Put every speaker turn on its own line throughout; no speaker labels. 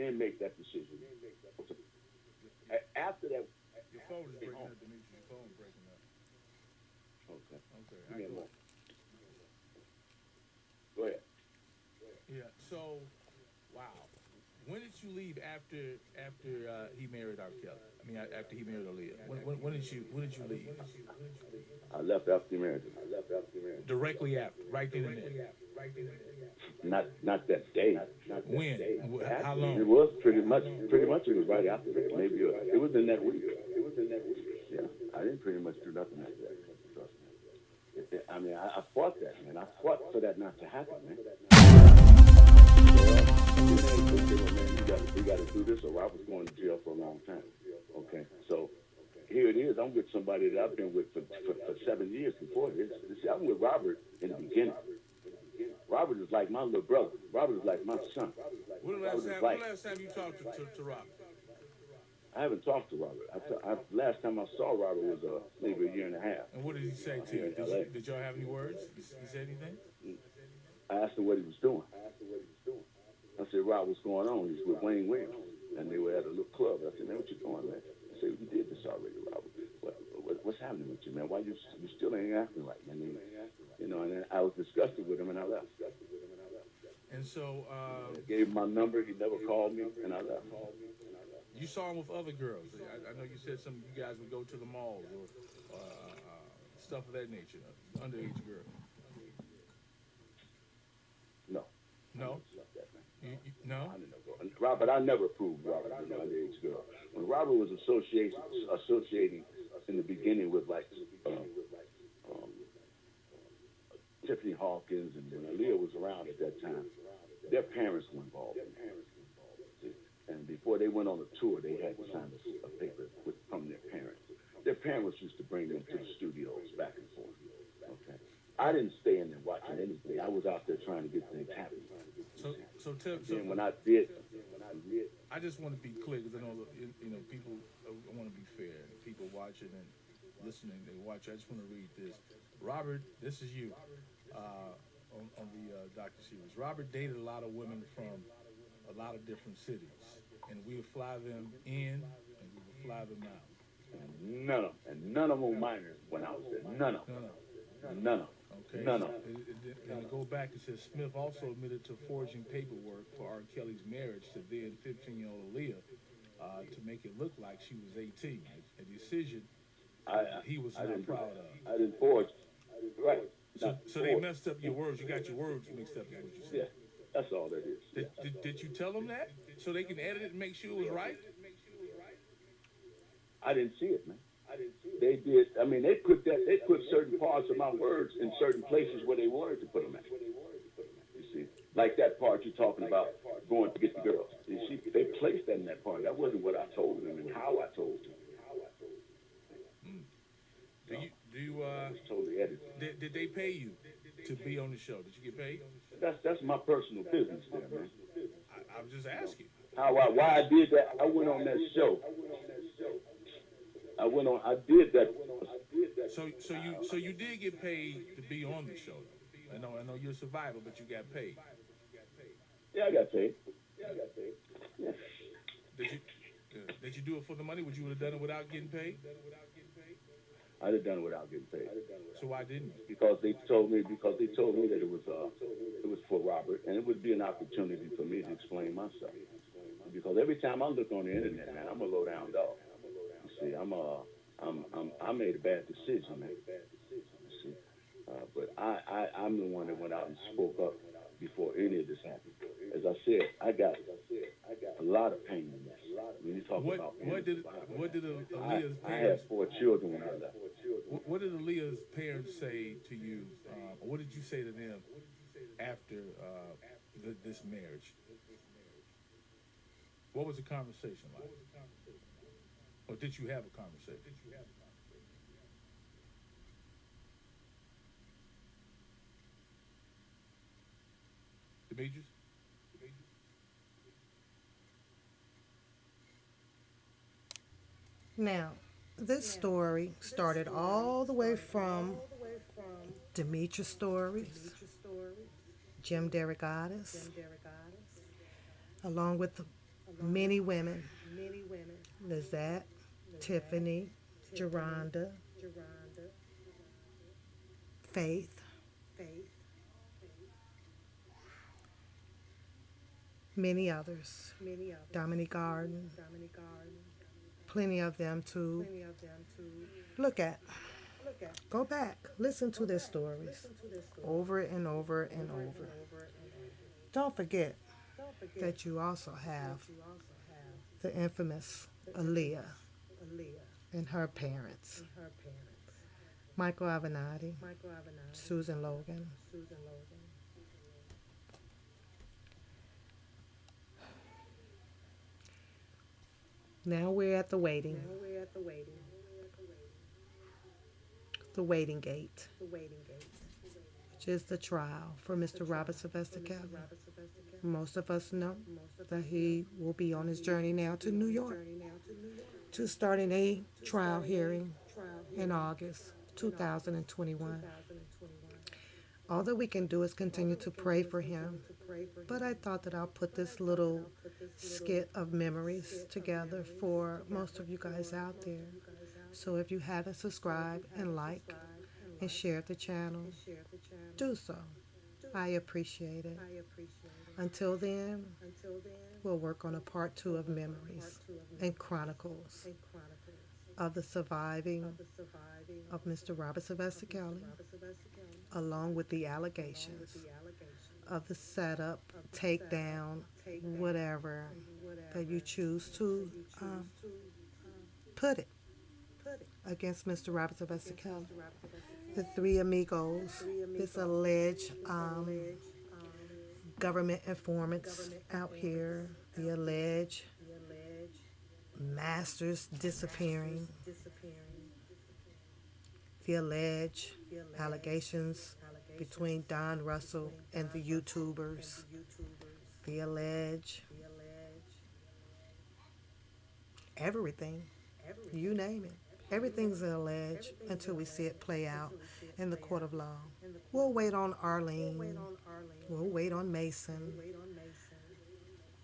then make that decision. After that,
Your phone is
came
breaking
home.
up, Demetrius. Your phone breaking up.
Okay,
Okay,
give
I
me a
go.
moment. Go ahead.
Yeah. So, wow. When did you leave after he married R. Kelly? I mean, after he married Aaliyah. When did you leave?
I left after marriage.
Directly after, right then and there.
Not that day. Not that
When?
day.
How
After it
long?
was pretty much it was right after that. Maybe it was in that week. Yeah, I didn't pretty much do nothing after that. Trust me. I mean, I fought that, man. I fought for that not to happen, man. Well, they said, man, we got to do this, or I was going to jail for a long time. Okay, so here it is. I'm with somebody that I've been with for 7 years before this. See, I'm with Robert in the beginning. Robert is like my little brother. Robert is like my son.
When the last
Robert is
time? When
like,
the last time you talked to Robert?
I haven't talked to Robert. Last time I saw Robert was maybe a year and a half
And what did he say to
here
you?
in L.A.
Did y'all have any words? He said anything?
I asked him what he was doing. I said, Rob, what's going on? He's with Wayne Williams. And they were at a little club. I said, man, what you doing, man? I said, we did this already, Robert. What's happening with you, man? Why you still ain't acting right, man? And then I was disgusted with him, and I left.
And so
I gave him my number. He never called me, and I left.
you saw him with other girls. I know you said some of you guys would go to the malls or stuff of that nature, underage girls.
No, I
No,
never slept that, man.
no.
I didn't know. Robert, I never approved Robert being an underage girl. When Robert was associating in the beginning with like um, Tiffany Hawkins and when Aaliyah was around at that time, their parents were involved in it. See? And before they went on a tour, they had to sign a paper from their parents. Their parents used to bring them to the studios back and forth. Okay. I didn't stay in there watching anything. I was out there trying to get things happening.
So so tell
And
so
then
I just want to be clear because I know that, people. I want to be fair. People watching and listening, they watch. I just want to read this. Robert, this is you on the docu series. Robert dated a lot of women from a lot of different cities, and we would fly them in and we would fly them out.
and none of them were minors when I was there. None of
No, no.
them. None of them.
Okay,
None of them.
and to go back, it says Smith also admitted to forging paperwork for R. Kelly's marriage to then 15-year-old Aaliyah to make it look like she was 18. A decision
I
he was
I
not
didn't do
proud
that.
of.
I didn't forge. Right.
So,
Not
so they
forge.
messed up your words. You got your words mixed up, is what you
Yeah.
said.
That's all that is. Yeah.
Did you tell them that so they can edit it and make sure it was right?
I didn't see it, man. They did. I mean, they put that. They put certain parts of my words in certain places where they wanted to put them at. You see, like that part you're talking about, going to get the girls. You see, they placed that in that part. That wasn't what I told them and how I told them.
Mm. Do
No,
you do you
it was totally edited.
did they pay you to be on the show? Did you get paid?
That's my personal business, there, man.
I was just asking.
Why I did that? I went on that show. I did that.
So you did get paid to be on the show though. I know you're a survivor, but you got paid.
Yeah, I got paid. Yeah.
Did you do it for the money? Would you have done it without getting paid?
I'd have done it without getting paid
So why didn't you?
because they told me that it was for Robert and it would be an opportunity for me to explain myself. Because every time I look on the internet, man, I'm a low down dog. You see, I made a bad decision, man. You see, but I'm the one that went out and spoke up before any of this happened. As I said, I got a lot of pain in this. When you talk
What
about
what did what did Aaliyah's
I had
parents
4 children when I left.
what did Aaliyah's parents say to you? Or what did you say to them after this marriage? What was the conversation like? Or did you have a conversation? Demetrius?
Now, this story started all the way from Demetrius stories, Jim Derrick Otis, along with many women: Lizette, Tiffany, Geronda, Faith, many others, Dominique Arden, plenty of them to look at. Go back, listen to their stories over and over and over. Don't forget that you also have the infamous Aaliyah and her parents, Michael Avenatti, Susan Logan. Now we're at the waiting gate, which is the trial for Mr. Robert Sylvester Kelly. Most of us know that he will be on his journey now to New York to starting a trial hearing in August 2021. All that we can do is continue to pray for him. But I thought that I'll put this little skit of memories together for most of you guys out there. So if you haven't subscribed and liked and shared the channel, do so. I appreciate it. Until then, we'll work on a part two of memories and chronicles of the surviving of Mr. Robert Sylvester Kelly, along with the allegations of the setup, takedown, whatever that you choose to put it against Mr. Robert Sylvester Kelly. The three amigos, this alleged government informants out here, the alleged masters disappearing, the alleged allegations between Don Russell and the YouTubers, the alleged everything, you name it. Everything's alleged until we see it play out in the court of law. We'll wait on Arlene. We'll wait on Mason.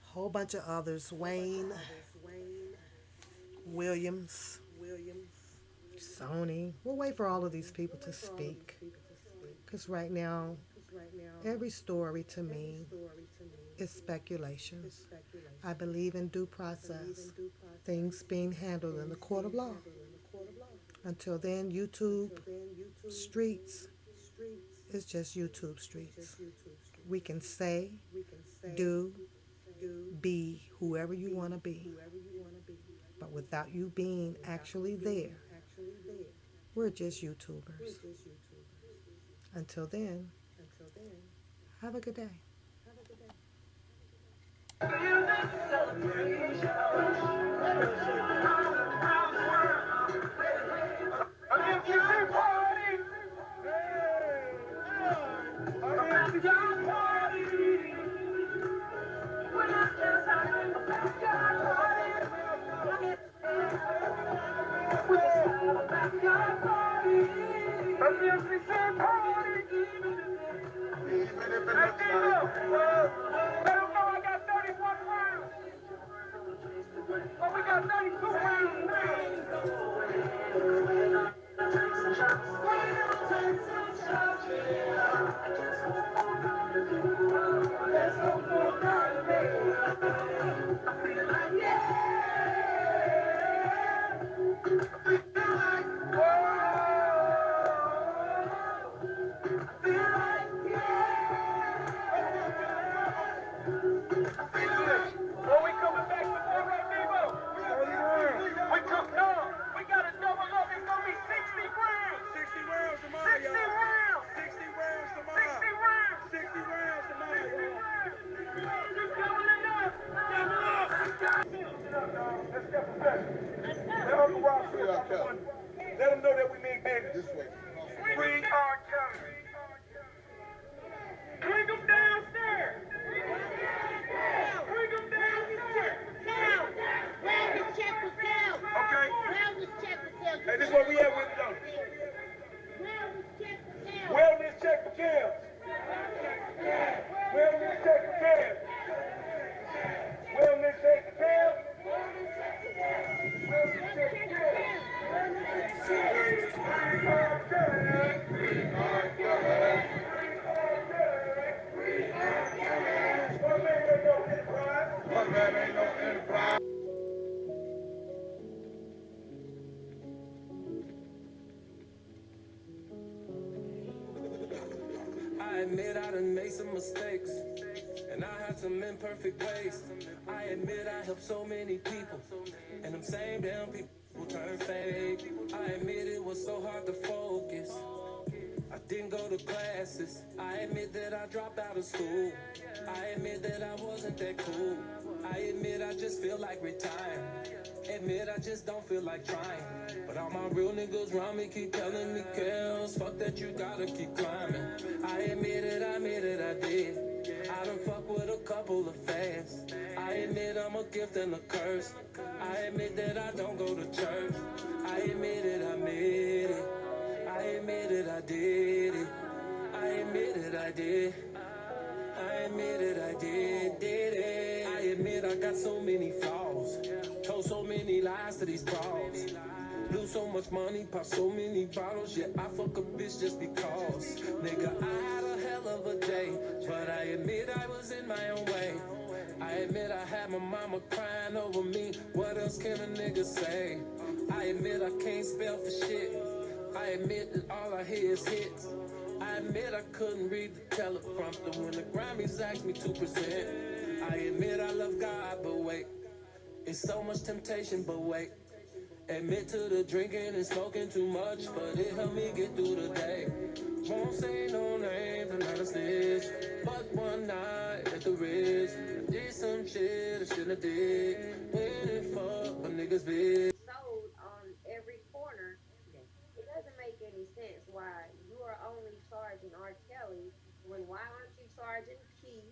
A whole bunch of others. Wayne, Williams, Sony. We'll wait for all of these people to speak. Because right now, every story to me is speculations. I believe in due process, things being handled in the court of law. Until then, YouTube streets is just YouTube streets. We can say, do, be whoever you want to be. But without you being actually there, we're just YouTubers. Until then, have a good day.
Let them know that we mean business. This way. Free R.KELLY. Bring them downstairs. Bring them downstairs.
Wellness check for Cal.
Okay.
Wellness check for Cal.
Hey, this is what we have with them.
Wellness check for Cal.
Wellness check for Cam. Wellness check for Cam. Wellness check for Cam.
I admit I done made some mistakes, and I had some imperfect ways. I admit I helped so many people, and them same damn people turn fake. I admit it was so hard to focus. I didn't go to classes. I admit that I dropped out of school. I admit that I wasn't that cool. I admit I just feel like retiring. Admit I just don't feel like trying. But all my real niggas around me keep telling me, Kels, fuck that, you gotta keep climbing. I admit it, I did. I done fuck with a couple of fads. I admit I'm a gift and a curse. I admit that I don't go to church. I admit it, I admit it. I admit it, I did it. I admit it, I did. I admit it, I did it. I admit I got so many flaws. Told so many lies to these bras. Lose so much money, pop so many bottles. Yeah, I fuck a bitch just because. Nigga, I had a hell of a day, but I admit I was in my own way. I admit I had my mama crying over me. What else can a nigga say? I admit I can't spell for shit. I admit that all I hear is hits. I admit I couldn't read the teleprompter when the Grammys asked me to present. I admit I love God, but wait, it's so much temptation, but wait. Admit to the drinking and smoking too much, but it helped me get through the day. Won't say no names and not a snitch, but one night at the Ritz, I did some shit I shouldn't have did. When it fuck, but niggas bitch.
Sold on every corner. It doesn't make any sense why you are only charging R. Kelly when why aren't you charging Key?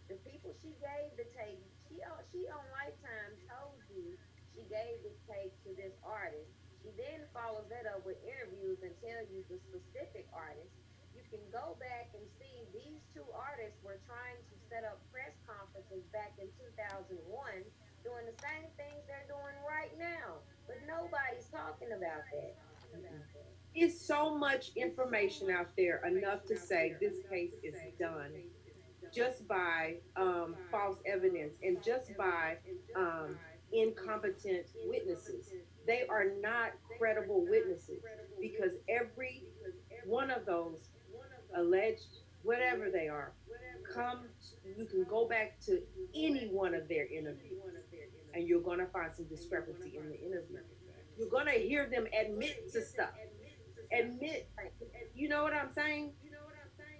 The people she gave the tape, she on Lifetime told you she gave this tape to this artist. She then follows that up with interviews and tell you the specific artist. You can go back and see these two artists were trying to set up press conferences back in 2001 doing the same things they're doing right now, but nobody's talking about that.
It's so much information out there enough to say this case is done just by false evidence and just by um, incompetent witnesses. They are not credible witnesses because every one of those alleged, whatever they are, come, you can go back to any one of their interviews and you're going to find some discrepancy in the interview. You're going to hear them admit to stuff. Admit, you know what I'm saying?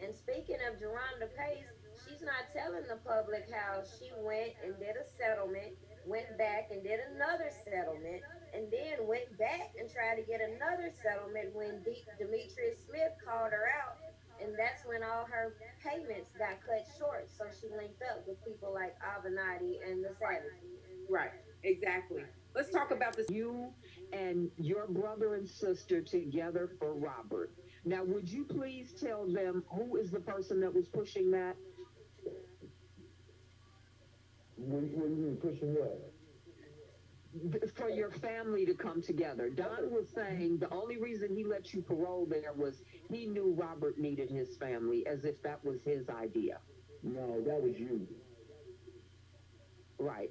And speaking of Geronda Pace, she's not telling the public how she went and did a settlement, went back and did another settlement, and then went back and tried to get another settlement when Demetrius Smith called her out. And that's when all her payments got cut short. So she linked up with people like Avenatti and the Savages.
Right, exactly. Let's talk about this.
You and your brother and sister together for Robert. Now, would you please tell them who is the person that was pushing that?
When you pushing what?
For your family to come together. Don was saying the only reason he let you parole there was he knew Robert needed his family, as if that was his idea.
No, that was you.
Right.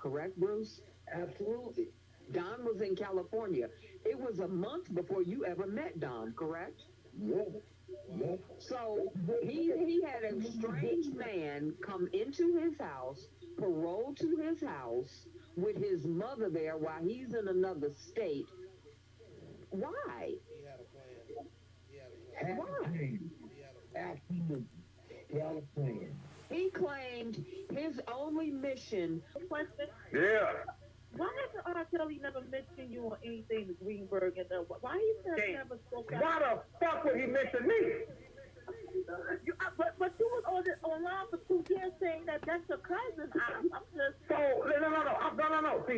correct, Bruce?
Absolutely.
Don was in California. It was a month before you ever met Don, correct?
Yeah. Yeah.
So he had a strange man come into his house, parole to his house with his mother there while he's in another state. Why?
He had a plan. He had a
Had
plan.
a
Why?
plan.
He had a plan.
Absolutely. He had a plan.
He claimed his only mission.
Question.
Yeah.
Why hasn't R. Kelly never mentioned you on anything to Greenberg and why he said never spoke out?
Why the fuck would he mention me?
But you was online for 2 years saying that that's your cousin. I'm just.
So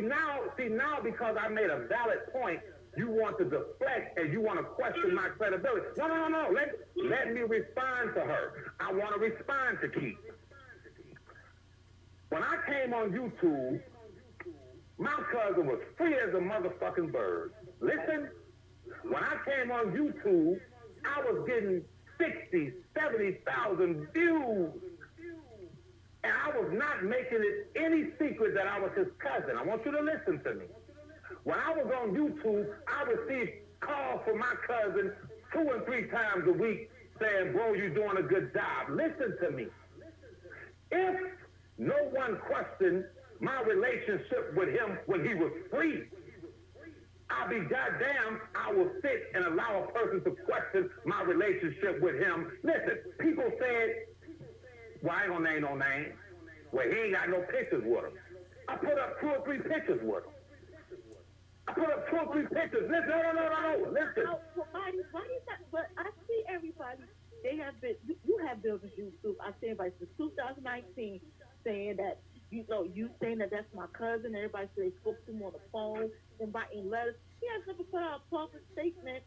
no. See now, because I made a valid point, you want to deflect and you want to question my credibility. No. Let me respond to her. I want to respond to Keith. When I came on YouTube, my cousin was free as a motherfucking bird. Listen, when I came on YouTube, I was getting 60, 70,000 views. And I was not making it any secret that I was his cousin. I want you to listen to me. When I was on YouTube, I received calls from my cousin 2 and 3 times a week saying, bro, you're doing a good job. Listen to me. If no one questioned my relationship with him when he was free, I'll be goddamn, I will sit and allow a person to question my relationship with him. Listen, people said, well, I ain't gonna name no name. Well, he ain't got no pictures with him. I put up 2 or 3 pictures with him. I put up 2 or 3 pictures. Listen, no. Listen.
Why is that? But I see everybody. They have been. You have been on YouTube. I see everybody since 2019 saying that. You saying that that's my cousin. Everybody said they spoke to him on the phone, inviting letters. He has never put out a public statement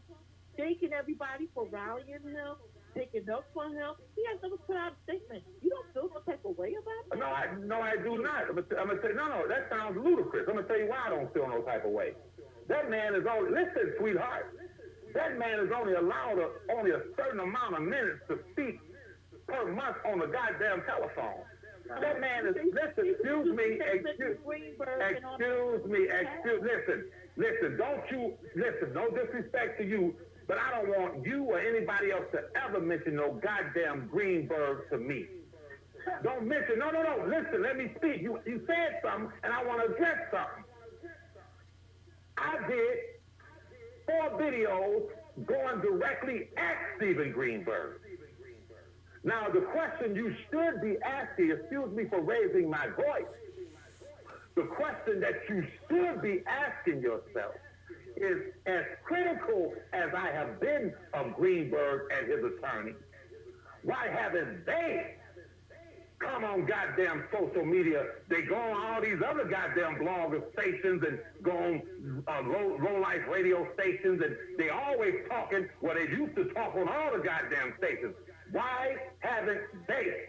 thanking everybody for rallying him, taking up for him. He has never put out a statement. You don't feel no type of way about that?
No, I do not. I'm gonna say no. That sounds ludicrous. I'm gonna tell you why I don't feel no type of way. That man is only listen, sweetheart. That man is only allowed only a certain amount of minutes to speak per month on the goddamn telephone. That man is, listen, excuse me, listen, no disrespect to you, but I don't want you or anybody else to ever mention no goddamn Greenberg to me. Don't mention, no, listen, let me speak. You said something, and I want to address something. I did 4 videos going directly at Stephen Greenberg. Now, the question you should be asking, excuse me for raising my voice, the question that you should be asking yourself is, as critical as I have been of Greenberg and his attorney, why haven't they come on goddamn social media? They go on all these other goddamn blogger stations and go on low-life radio stations, and they always talking, well, they used to talk on all the goddamn stations. Why haven't they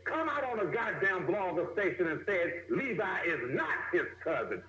come out on a goddamn blogger station and said Levi is not his cousin?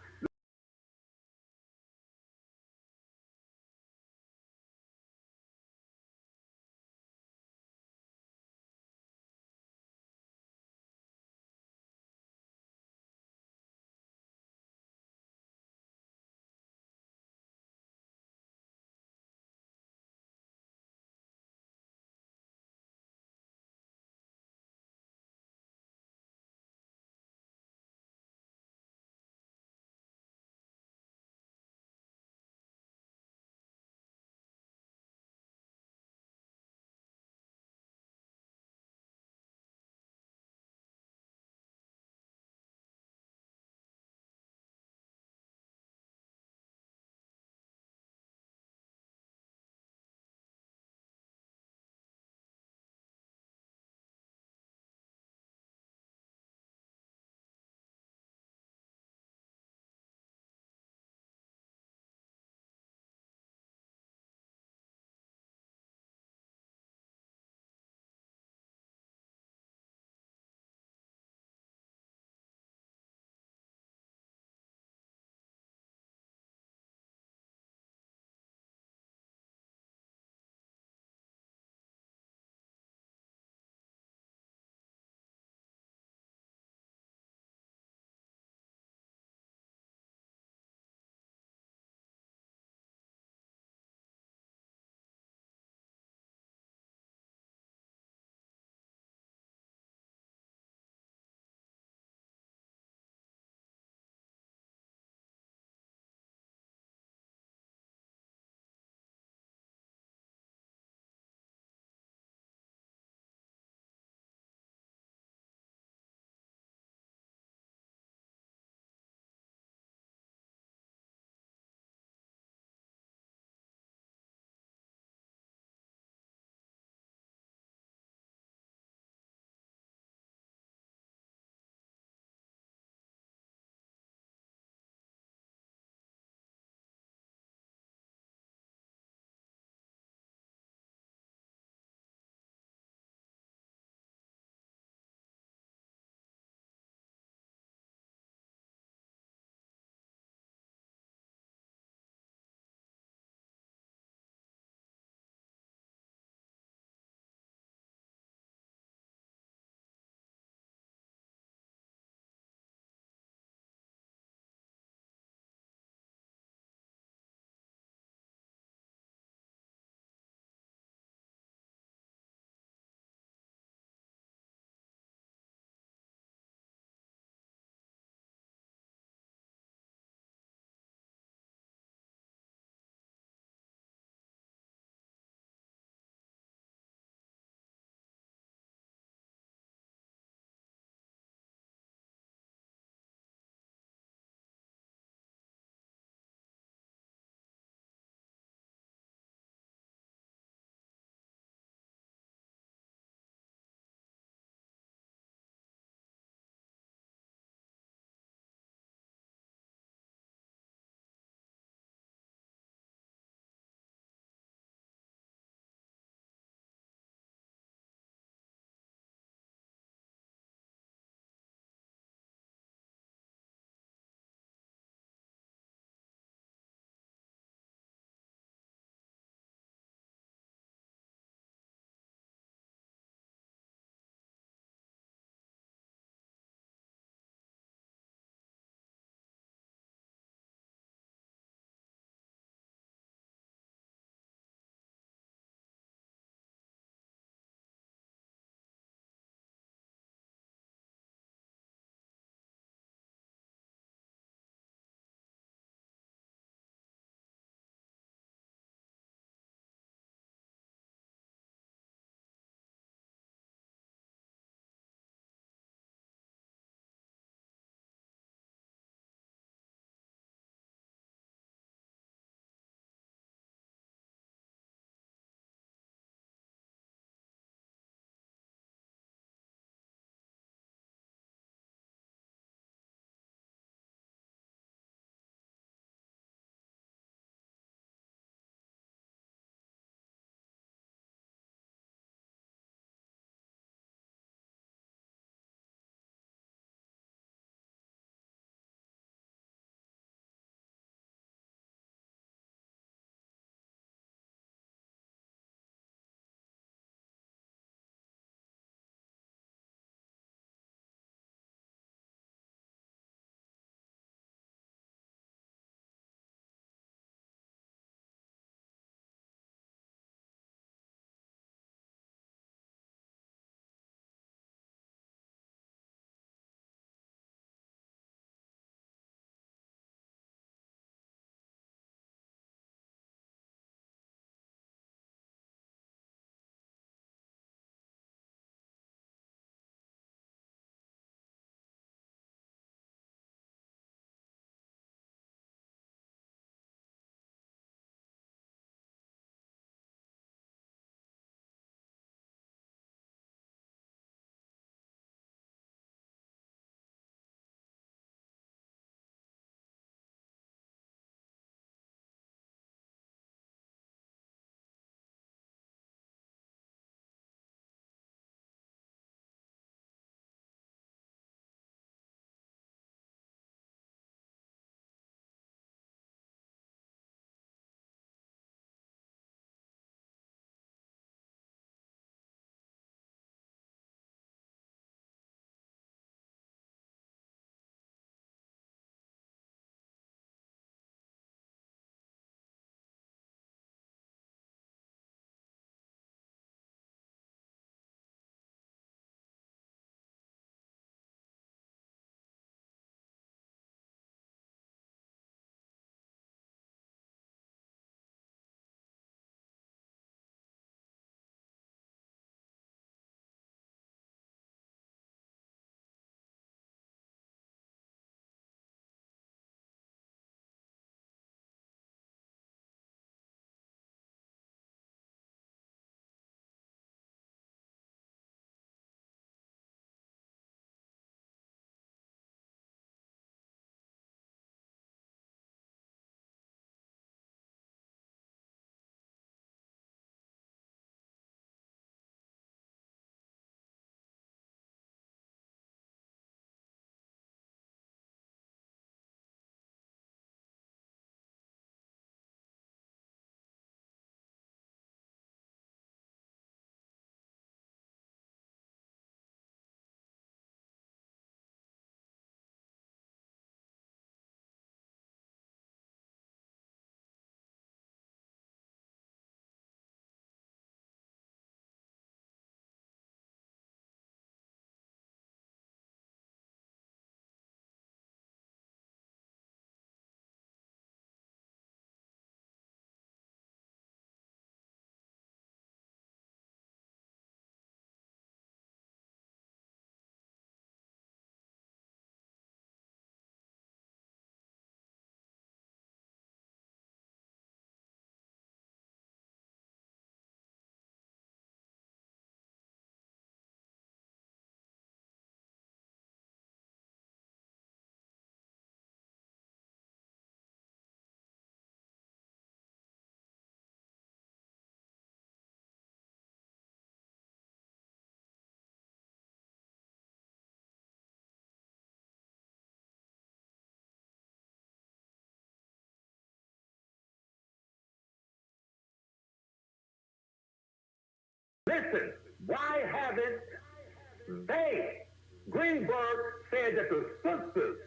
They, Greenberg said that the sisters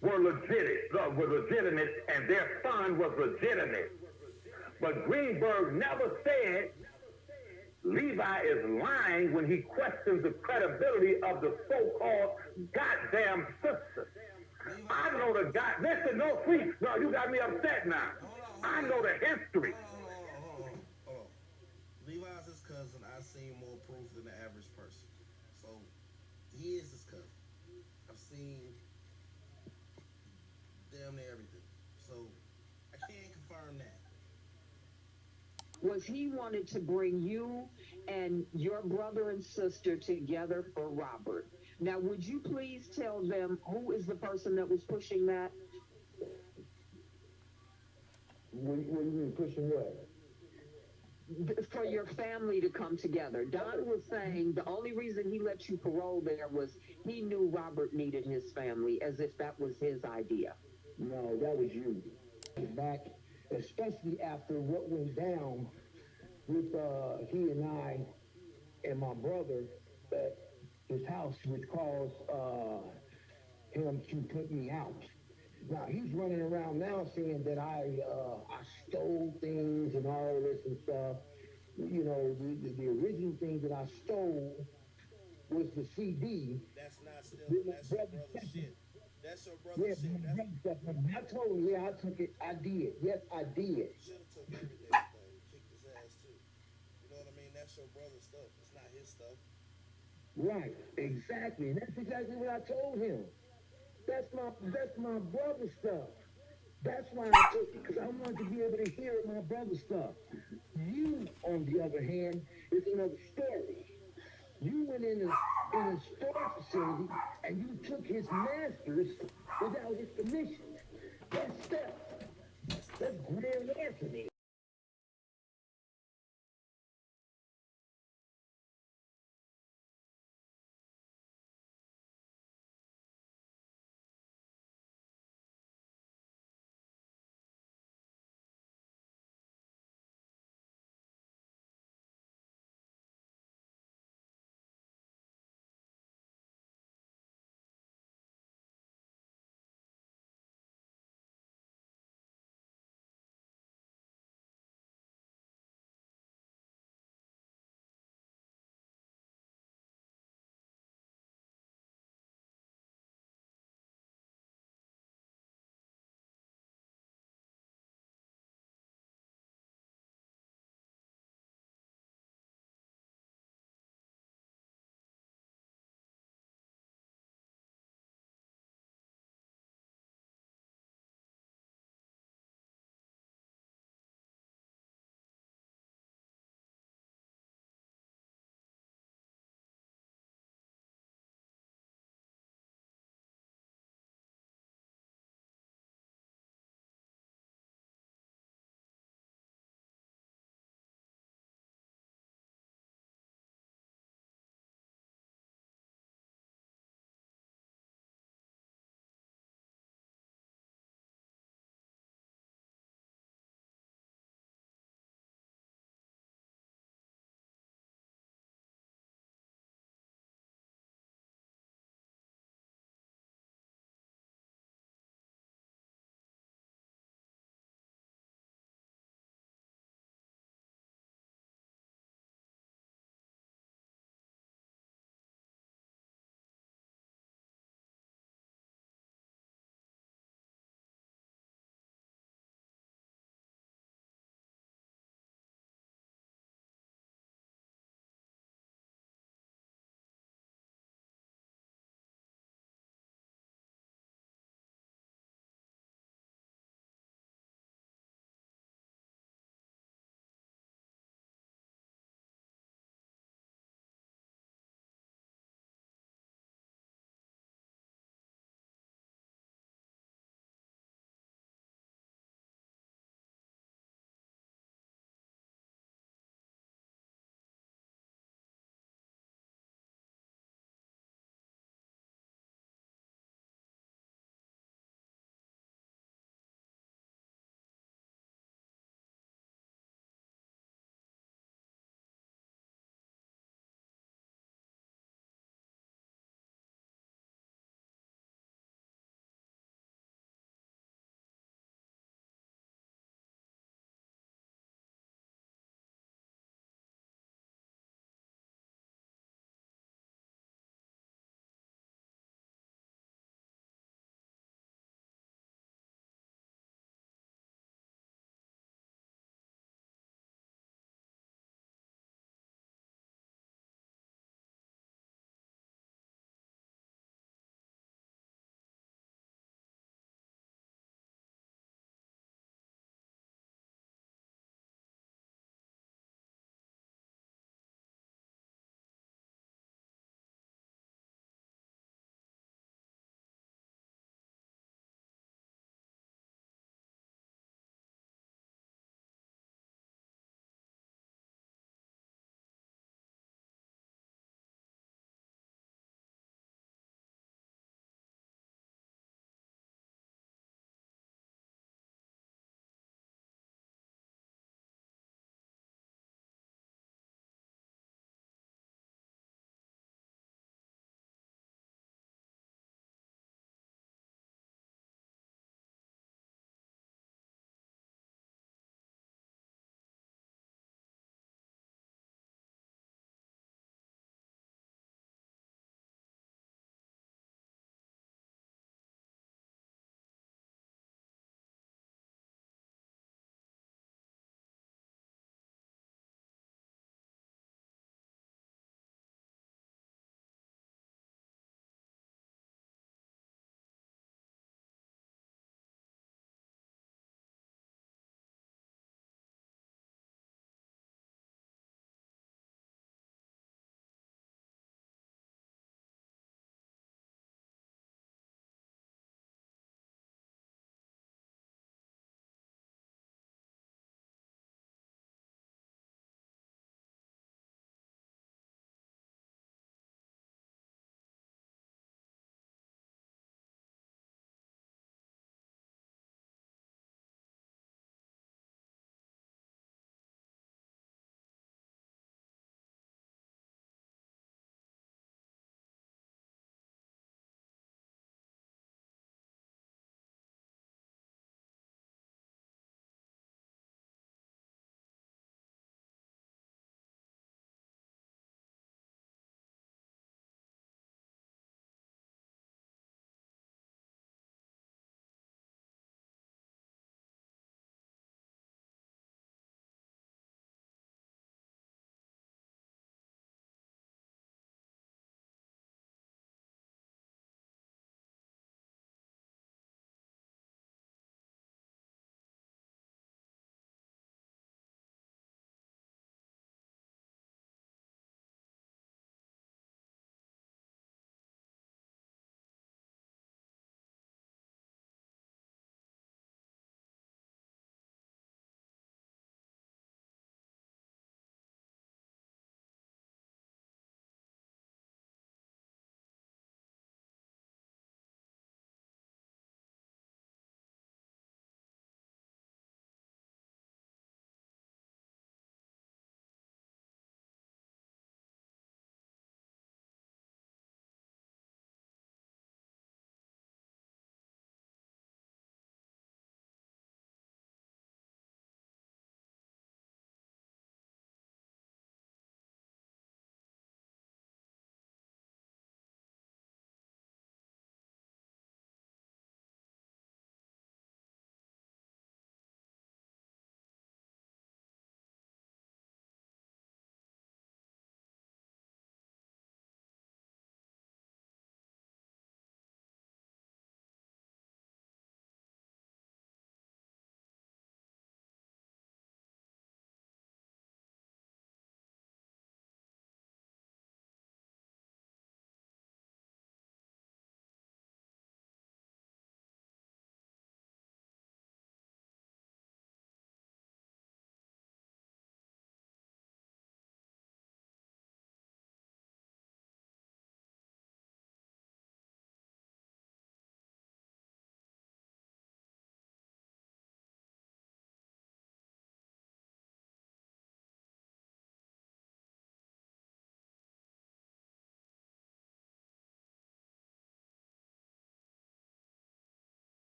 were legitimate, and their son was legitimate. But Greenberg never said Levi is lying when he questions the credibility of the so-called goddamn sisters. I know the guy. Listen, no, please. No, you got me upset now. I know the history.
Hold on. Levi's his cousin. I've seen more proof than the average person. So he is his cousin. I've seen damn near everything. So I can't confirm that.
Was he wanted to bring you and your brother and sister together for Robert? Now, would you please tell them who is the person that was pushing that?
What do you mean pushing what?
For your family to come together. Don was saying the only reason he let you parole there was he knew Robert needed his family, as if that was his idea.
No, that was you. Back, especially after what went down with he and I and my brother at his house, which caused him to put me out. Now he's running around now saying that I stole things and all this and stuff. You know, the original thing that I stole was the CD.
That's not still. That's your brother's shit. That's your brother's
Yeah,
shit. That's,
I told him, yeah, I took it. I did. Yes, I did.
you should have took every damn thing. Kicked his ass too. You know what I mean? That's your brother's stuff. It's not his stuff.
Right, exactly. And that's exactly what I told him. That's my brother's stuff. That's why I took it, because I wanted to be able to hear my brother's stuff. You, on the other hand, is another story. You went in a storage facility and you took his masters without his permission. That's theft. That's grand larceny.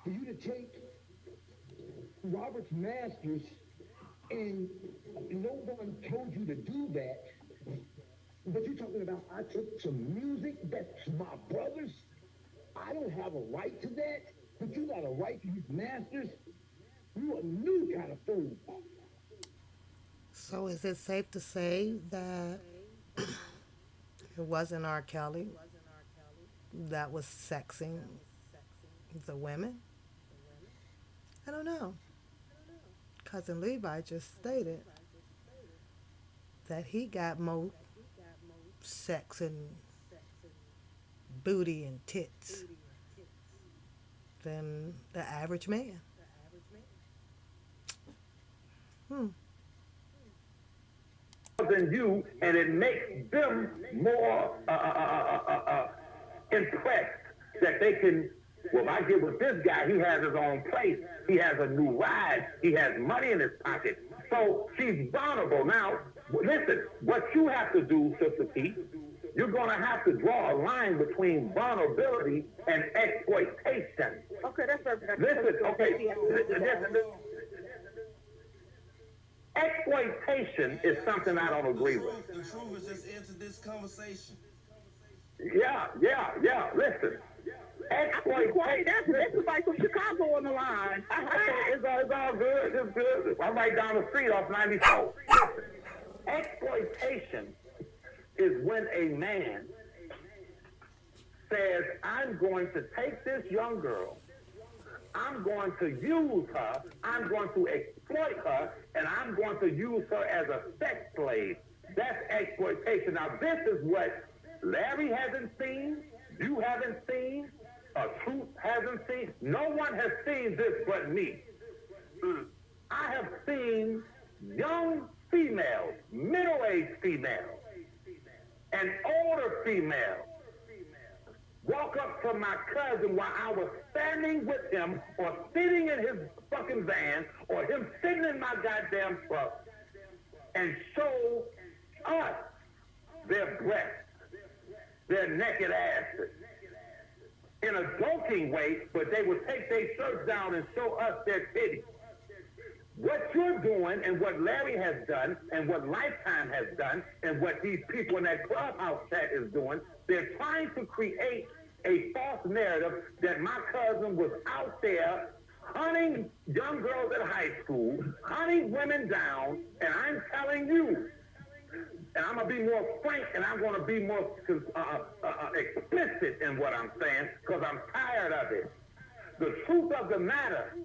for you to take Robert's masters and no one told you to do that. But you're talking about I took some music that's my brother's. I don't have a right to that, but you got a right to use masters. You a new kind of fool.
So is it safe to say that it wasn't R. Kelly that was sexing the women? I don't know. Cousin Levi just stated that he got more sex and booty and tits than the average man. Hmm.
Than you, and it makes them more impressed that they can. Well, if I get with this guy, he has his own place, he has a new ride, he has money in his pocket. So she's vulnerable. Now, listen, what you have to do, Sister Keith, you're going to have to draw a line between vulnerability and exploitation.
Okay, that's perfect.
Listen, okay, listen. Exploitation is something I don't agree with.
The truth is just entered this conversation.
Yeah. Listen. Exploitation.
That's somebody from Chicago on the line.
It's all good. It's good. I'm right down the street off 94. Exploitation is when a man says, I'm going to take this young girl, I'm going to use her, I'm going to exploit her, and I'm going to use her as a sex slave. That's exploitation. Now, this is what Larry hasn't seen, you haven't seen, Truth hasn't seen. No one has seen this but me. I have seen young females, middle-aged females, and older females walk up to my cousin while I was standing with him or sitting in his fucking van or him sitting in my goddamn truck and show us their breasts, their naked asses in a joking way, but they would take their shirts down and show us their titties. What you're doing and what Larry has done and what Lifetime has done and what these people in that clubhouse chat is doing, they're trying to create a false narrative that my cousin was out there hunting young girls at high school, hunting women down, and I'm telling you, and I'm going to be more frank and I'm going to be more explicit in what I'm saying because I'm tired of it. The truth of the matter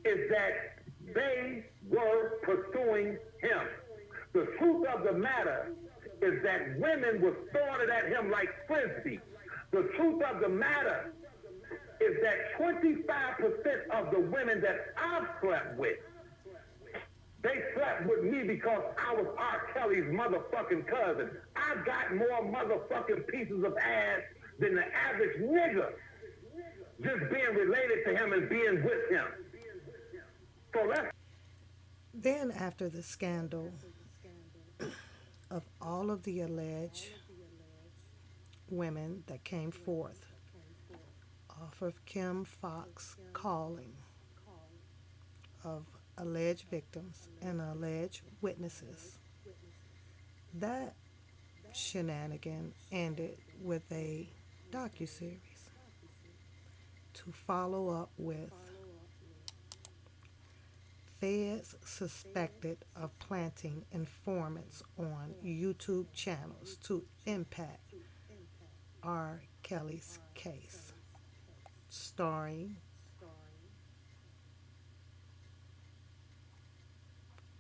is that they were pursuing him. The truth of the matter is that women were throwing it at him like frisbee. The truth of the matter is that 25% of the women that I've slept with, they slept with me because I was R. Kelly's motherfucking cousin. I got more motherfucking pieces of ass than the average nigga just being related to him and being with him. So let's.
Then, after the scandal of all of the alleged women that came forth off of Kim Fox calling of alleged victims and alleged witnesses, that shenanigan ended with a docuseries to follow up with feds suspected of planting informants on YouTube channels to impact R. Kelly's case, starring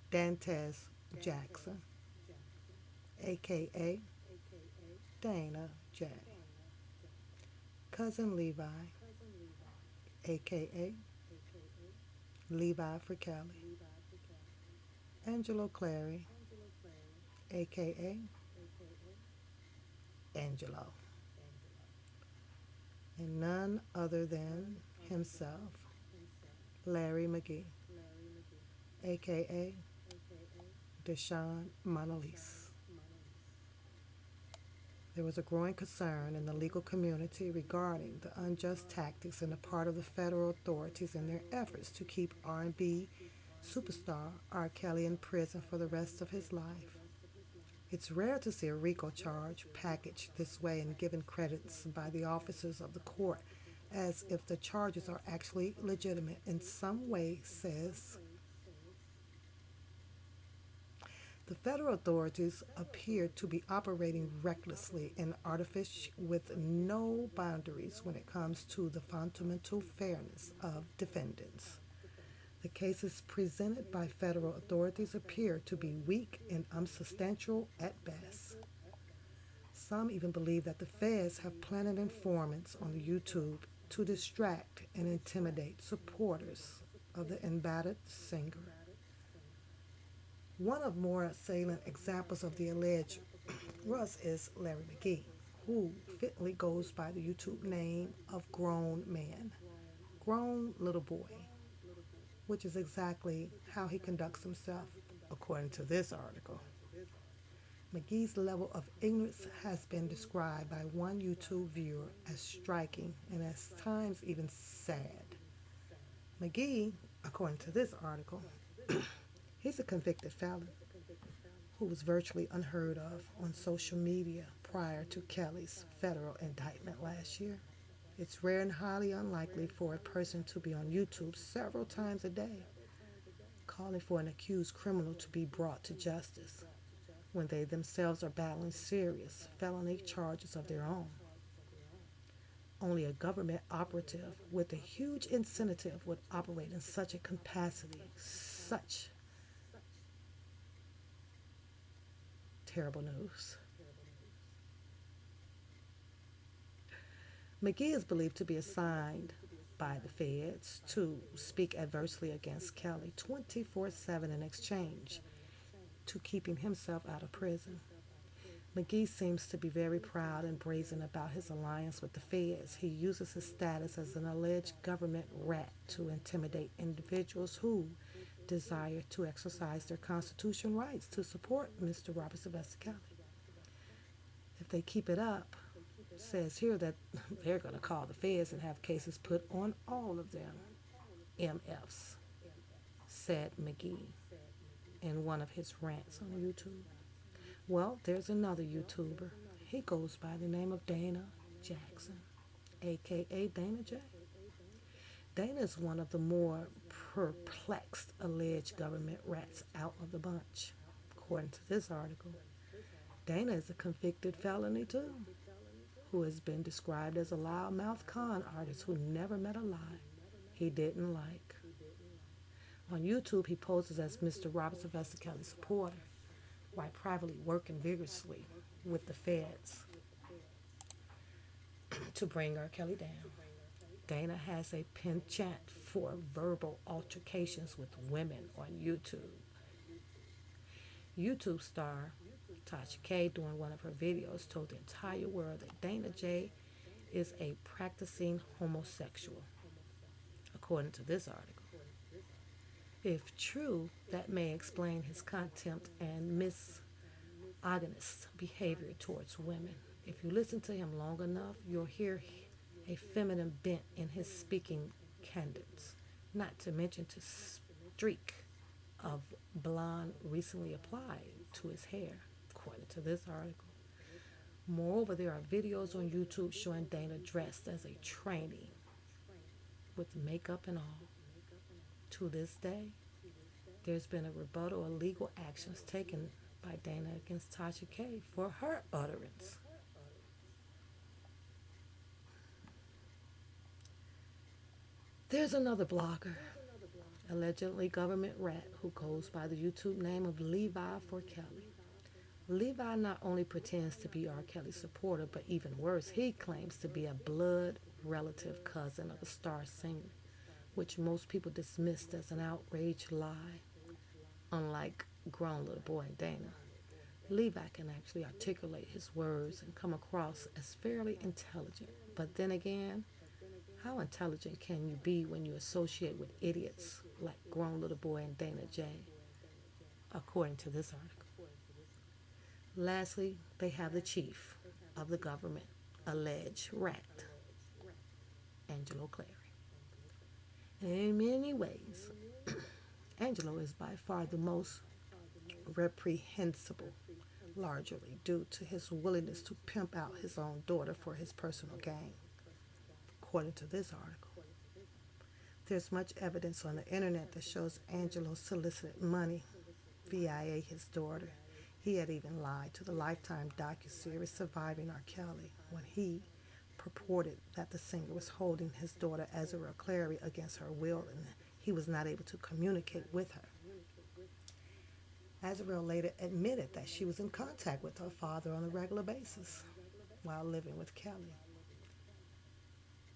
Dantes Jackson, aka Dana J, Cousin Levi, aka Levi for Kelly, Angelo Clary, aka Angelo, and none other than himself, Larry McGee, aka Deshaun Monalise. There was a growing concern in the legal community regarding the unjust tactics on the part of the federal authorities in their efforts to keep R&B superstar R. Kelly in prison for the rest of his life. It's rare to see a RICO charge packaged this way and given credits by the officers of the court as if the charges are actually legitimate in some way, says the federal authorities appear to be operating recklessly and artificially with no boundaries when it comes to the fundamental fairness of defendants. The cases presented by federal authorities appear to be weak and unsubstantial at best. Some even believe that the feds have planted informants on the YouTube to distract and intimidate supporters of the embattled singer. One of more salient examples of the alleged Russ is Larry McGee, who fitly goes by the YouTube name of Grown Man, Grown Little Boy, which is exactly how he conducts himself, according to this article. McGee's level of ignorance has been described by one YouTube viewer as striking and at times even sad. McGee, according to this article, he's a convicted felon who was virtually unheard of on social media prior to Kelly's federal indictment last year. It's rare and highly unlikely for a person to be on YouTube several times a day, calling for an accused criminal to be brought to justice when they themselves are battling serious felony charges of their own. Only a government operative with a huge incentive would operate in such a capacity. Such terrible news. McGee is believed to be assigned by the feds to speak adversely against Kelly 24/7 in exchange to keeping himself out of prison. McGee seems to be very proud and brazen about his alliance with the feds. He uses his status as an alleged government rat to intimidate individuals who desire to exercise their constitutional rights to support Mr. Robert Sylvester Kelly. If they keep it up, it says here that they're going to call the feds and have cases put on all of them. MFs, said McGee in one of his rants on YouTube. Well, there's another YouTuber. He goes by the name of Dana Jackson, aka Dana J. Dana is one of the more perplexed alleged government rats out of the bunch, according to this article. Dana is a convicted felony too, who has been described as a loudmouth con artist who never met a lie he didn't like. On YouTube, he poses as Mr. Robert Sylvester Kelly's supporter while privately working vigorously with the feds to bring R. Kelly down. Dana has a penchant for verbal altercations with women on YouTube. YouTube star Tasha K, during one of her videos, told the entire world that Dana J is a practicing homosexual, according to this article. If true, that may explain his contempt and misogynist behavior towards women. If you listen to him long enough, you'll hear a feminine bent in his speaking cadence, not to mention the streak of blonde recently applied to his hair, according to this article. Moreover, there are videos on YouTube showing Dana dressed as a trainee with makeup and all. To this day, there's been a rebuttal of legal actions taken by Dana against Tasha K for her utterance. There's another blogger, allegedly government rat, who goes by the YouTube name of Levi for Kelly. Levi not only pretends to be R. Kelly's supporter, but even worse, he claims to be a blood relative cousin of the star singer, which most people dismissed as an outraged lie. Unlike Grown Little Boy and Dana, Levi can actually articulate his words and come across as fairly intelligent. But then again, how intelligent can you be when you associate with idiots like Grown Little Boy and Dana J, according to this article? Lastly, they have the chief, of the government alleged rat, Angelo Clary. In many ways, Angelo is by far the most reprehensible, largely due to his willingness to pimp out his own daughter for his personal gain. According to this article, there's much evidence on the internet that shows Angelo solicited money via his daughter. He had even lied to the Lifetime docuseries Surviving R.KELLY when he purported that the singer was holding his daughter Azriel Clary against her will and he was not able to communicate with her. Azriel later admitted that she was in contact with her father on a regular basis while living with Kelly,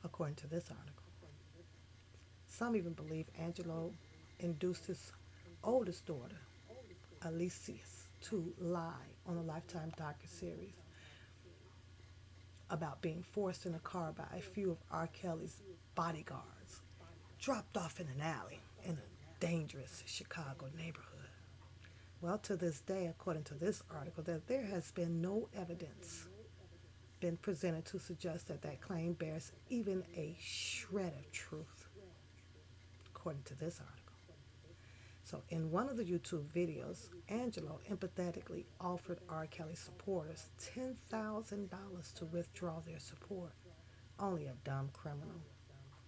according to this article. Some even believe Angelo induced his oldest daughter, Alicius, to lie on a Lifetime docuseries about being forced in a car by a few of R. Kelly's bodyguards, dropped off in an alley in a dangerous Chicago neighborhood. Well, to this day, according to this article, that there has been no evidence been presented to suggest that that claim bears even a shred of truth, according to this article. So, in one of the YouTube videos, Angelo empathetically offered R. Kelly supporters $10,000 to withdraw their support. Only a dumb criminal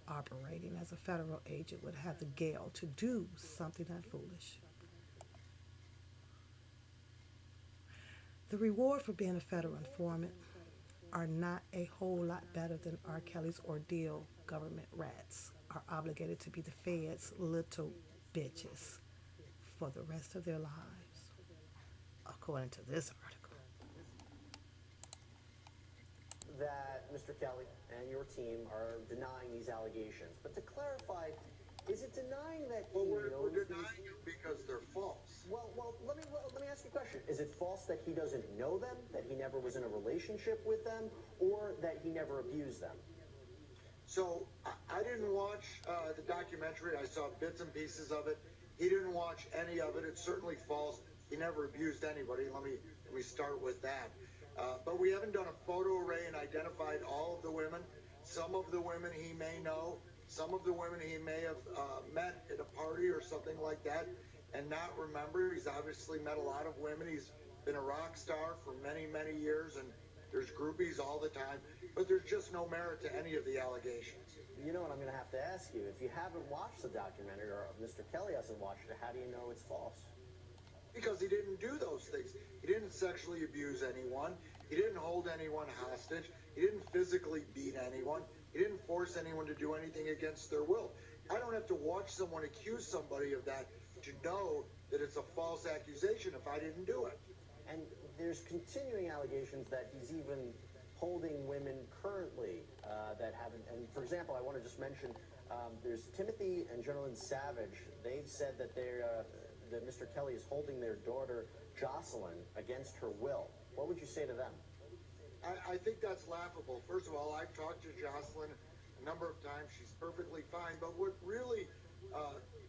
operating as a federal agent would have the gall to do something that foolish. The reward for being a federal informant are not a whole lot better than R. Kelly's ordeal. Government rats are obligated to be the feds' little bitches for the rest of their lives, according to this article.
That Mr. Kelly and your team are denying these allegations. But to clarify, is it denying that he
we're
knows
denying
these?
them because they're false.
Well, let me ask you a question. Is it false that he doesn't know them, that he never was in a relationship with them, or that he never abused them?
So I didn't watch the documentary. I saw bits and pieces of it. He didn't watch any of it. It's certainly false. He never abused anybody. Let me start with that. But we haven't done a photo array and identified all of the women. Some of the women he may know. Some of the women he may have met at a party or something like that and not remember. He's obviously met a lot of women. He's been a rock star for many, many years, and there's groupies all the time. But there's just no merit to any of the allegations.
You know what I'm going to have to ask you. If you haven't watched the documentary, or Mr. Kelly hasn't watched it, how do you know it's false?
Because he didn't do those things. He didn't sexually abuse anyone. He didn't hold anyone hostage. He didn't physically beat anyone. He didn't force anyone to do anything against their will. I don't have to watch someone accuse somebody of that to know that it's a false accusation if I didn't do it.
And there's continuing allegations that he's even holding women currently that haven't. And for example, I want to just mention there's Timothy and Jonathan Savage. They've said that that Mr. Kelly is holding their daughter Jocelyn against her will. What would you say to them?
I think that's laughable. First of all, I've talked to Jocelyn a number of times. She's perfectly fine. But what really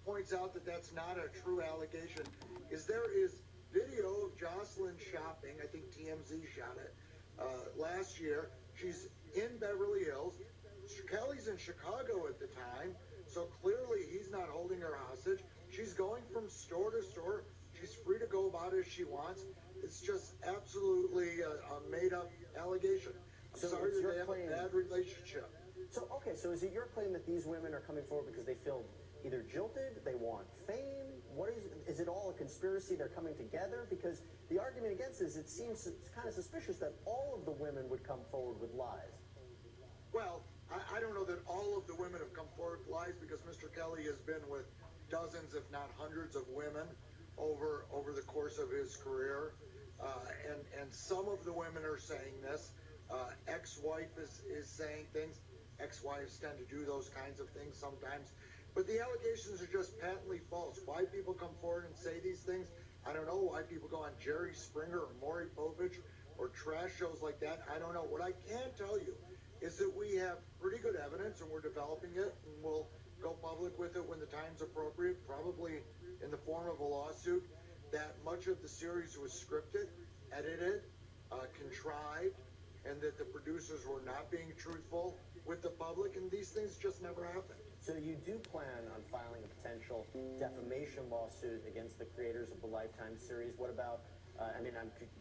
points out that that's not a true allegation is there is video of Jocelyn shopping. I think TMZ shot it last year. She's in Beverly Hills. Kelly's in Chicago at the time, so clearly he's not holding her hostage. She's going from store to store. She's free to go about as she wants. It's just absolutely a made-up allegation. I'm sorry that they have a bad relationship.
So is it your claim that these women are coming forward because they feel either jilted, they want fame? What is it all a conspiracy? They're coming together? Because the argument against this, it seems kind of suspicious that all of the women would come forward with lies.
Well, I don't know that all of the women have come forward with lies because Mr. Kelly has been with dozens, if not hundreds, of women over the course of his career. And some of the women are saying this. Ex-wife is saying things. Ex-wives tend to do those kinds of things sometimes. But the allegations are just patently false. Why people come forward and say these things, I don't know. Why people go on Jerry Springer or Maury Povich or trash shows like that, I don't know. What I can tell you is that we have pretty good evidence and we're developing it, and we'll go public with it when the time's appropriate, probably in the form of a lawsuit, that much of the series was scripted, edited, contrived, and that the producers were not being truthful with the public, and these things just never happened.
So you do plan on filing a potential defamation lawsuit against the creators of the Lifetime series. What about,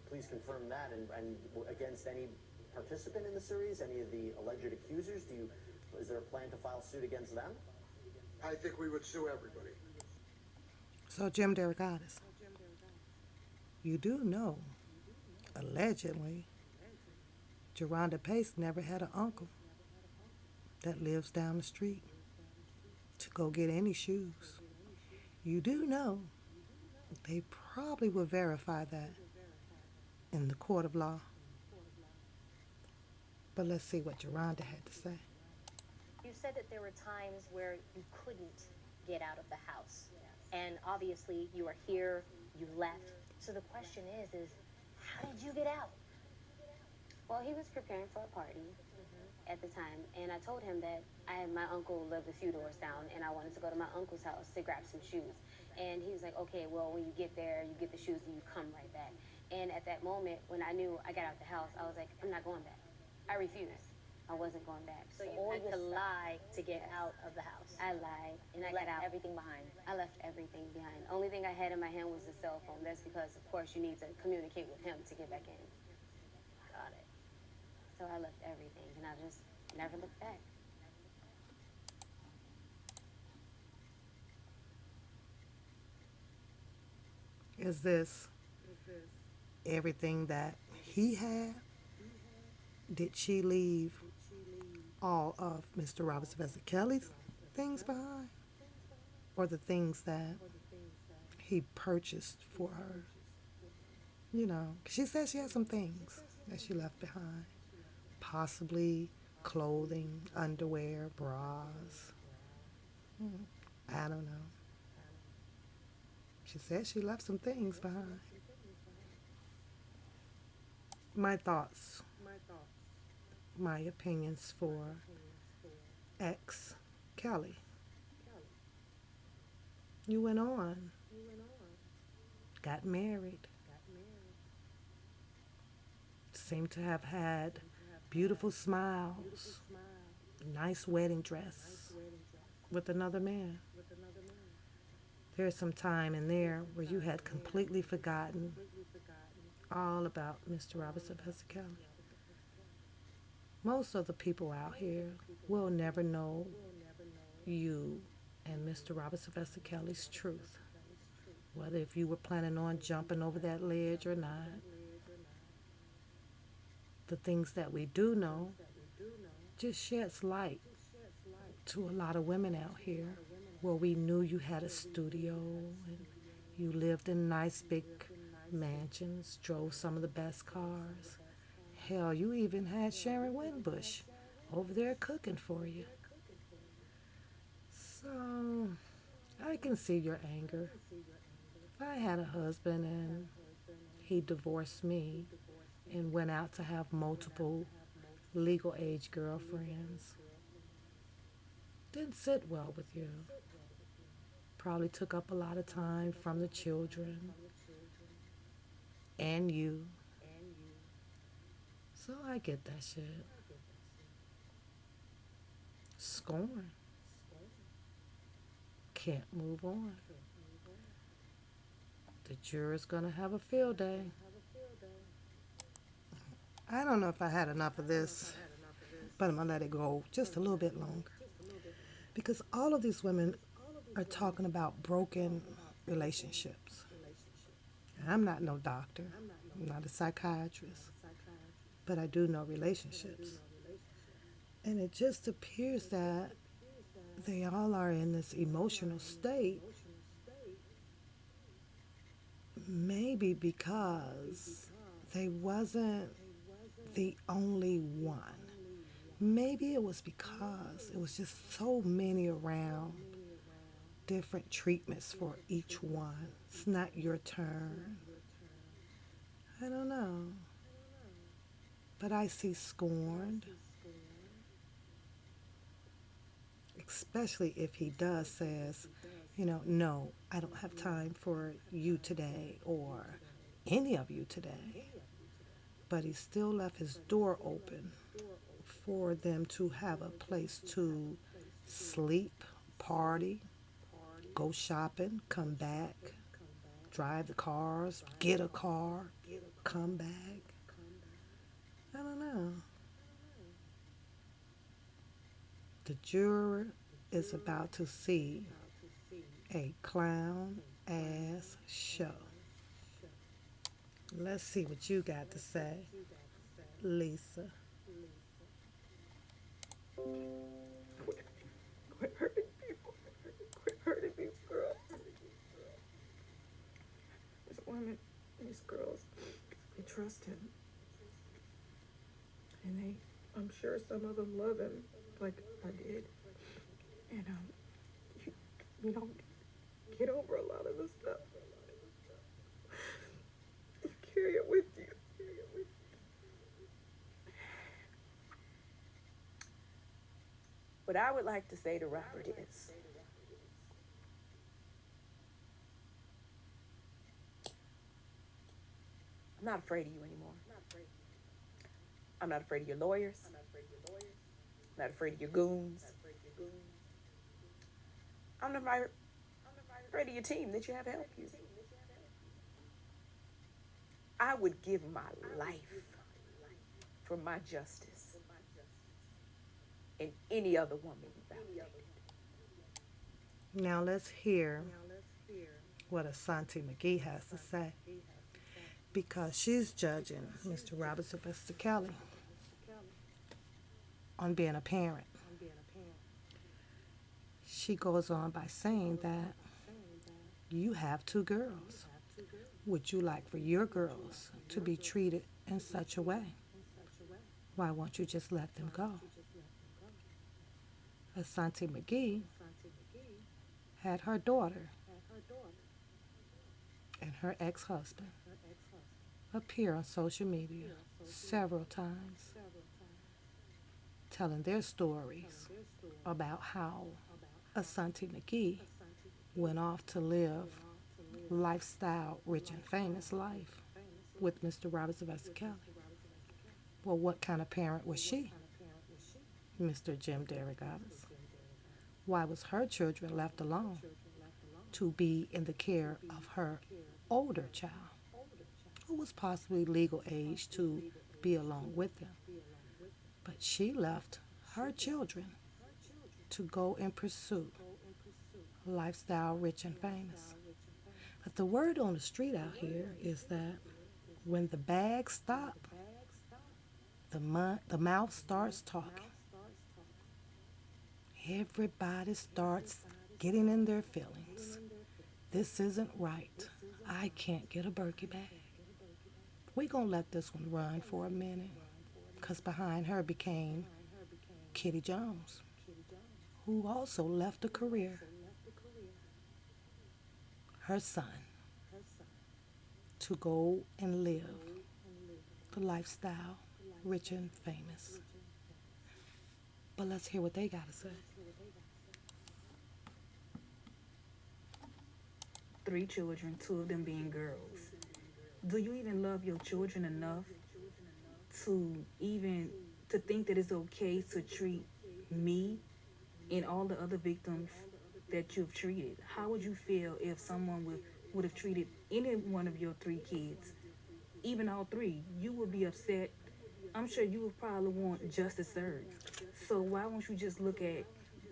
please confirm that, and against any participant in the series, any of the alleged accusers? Is there a plan to file suit against them?
I think we would sue everybody.
So, Jim Derigatis, you do know, allegedly, Geronda Pace never had an uncle that lives down the street to go get any shoes. You do know they probably will verify that in the court of law. But let's see what Geronda had to say.
You said that there were times where you couldn't get out of the house. And obviously you are here, you left. So the question is how did you get out?
Well, he was preparing for a party at the time, and I told him that my uncle lived a few doors down, and I wanted to go to my uncle's house to grab some shoes. And he was like, okay, well, when you get there, you get the shoes, and you come right back. And at that moment, when I knew I got out the house, I was like, I'm not going back. I refused. I wasn't going back.
So you had to lie to get out of the house.
I lied, and I got out.
Everything behind.
I left everything behind. Only thing I had in my hand was the cell phone. That's because, of course, you need to communicate with him to get back in.
Got it.
So I left everything, and I just never looked back.
Is this everything that he had? Did she leave all of Mr. Robert Sylvester Kelly's things behind? Or the things that he purchased for her? You know, 'cause she said she had some things that she left behind. Possibly clothing, underwear, bras. I don't know. She said she left some things behind. My thoughts, my opinions for Kelly. You went on, got married, seemed to have had beautiful smiles, nice wedding dress with another man. There's some time in there where you had completely forgotten all about Mr. Robert Sylvester Kelly. Most of the people out here will never know you and Mr. Robert Sylvester Kelly's truth. Whether if you were planning on jumping over that ledge or not. The things that we do know just sheds light to a lot of women out here where we knew you had a studio and you lived in nice big mansions, drove some of the best cars. Hell, you even had Sharon Winbush over there cooking for you. So, I can see your anger. If I had a husband and he divorced me and went out to have multiple legal age girlfriends, didn't sit well with you. Probably took up a lot of time from the children and you. So I get that shit. Scorn. Can't move on. The juror's gonna have a field day. I don't know if I had enough of this, but I'm gonna let it go just a little bit longer. Because all of these women are talking about broken relationships. I'm not no doctor. I'm not a psychiatrist. But I do know relationships. And it just appears that they all are in this emotional state. Maybe because they wasn't the only one. Maybe it was because it was just so many around, different treatments for each one. It's not your turn. I don't know. But I see scorned, especially if he does says, no, I don't have time for you today or any of you today. but he still left his door open for them to have a place to sleep, party, go shopping, come back, drive the cars, get a car, come back. I don't know. The juror is about to see a clown ass show. Let's see what you got to say, Lisa.
Quit hurting people. Quit hurting these girls. These women, these girls, they trust him. And I'm sure some of them love him like I did. And you don't get over a lot of this stuff. You carry it with you. What I would like to say to Robert is, I'm not afraid of you anymore. I'm not afraid of your lawyers. I'm not afraid of your goons. I'm not afraid of your team that you have help you. I would give my life for my justice and any other woman you validated.
Now let's hear what Asante McGee has to say, because she's judging Mr. Robert Sylvester Kelly on being a parent. She goes on by saying that you have 2 girls. Would you like for your girls to be treated in such a way? Why won't you just let them go? Asante McGee had her daughter and her ex-husband appear on social media several times, telling their stories about how Asante McGee went off to live lifestyle, rich and famous life with Mr. Robert Sylvester Kelly. Well, what kind of parent was she, Mr. Jim Derogatis? Why was her children left alone to be in the care of her older child, who was possibly legal age to be along with them? But she left her children to go and pursue lifestyle, rich and famous. But the word on the street out here is that when the bags stop, the mouth starts talking. Everybody starts getting in their feelings. This isn't right. I can't get a Berkey bag. We're going to let this one run for a minute, because behind her became Kitty Jones, who also left a career. Her son, to go and live the lifestyle, rich and famous. But let's hear what they got to say.
3 children, 2 of them being girls. Do you even love your children enough to think that it's okay to treat me and all the other victims that you've treated? How would you feel if someone would have treated any one of your 3 kids, even all 3? You would be upset. I'm sure you would probably want justice served. So why won't you just look at,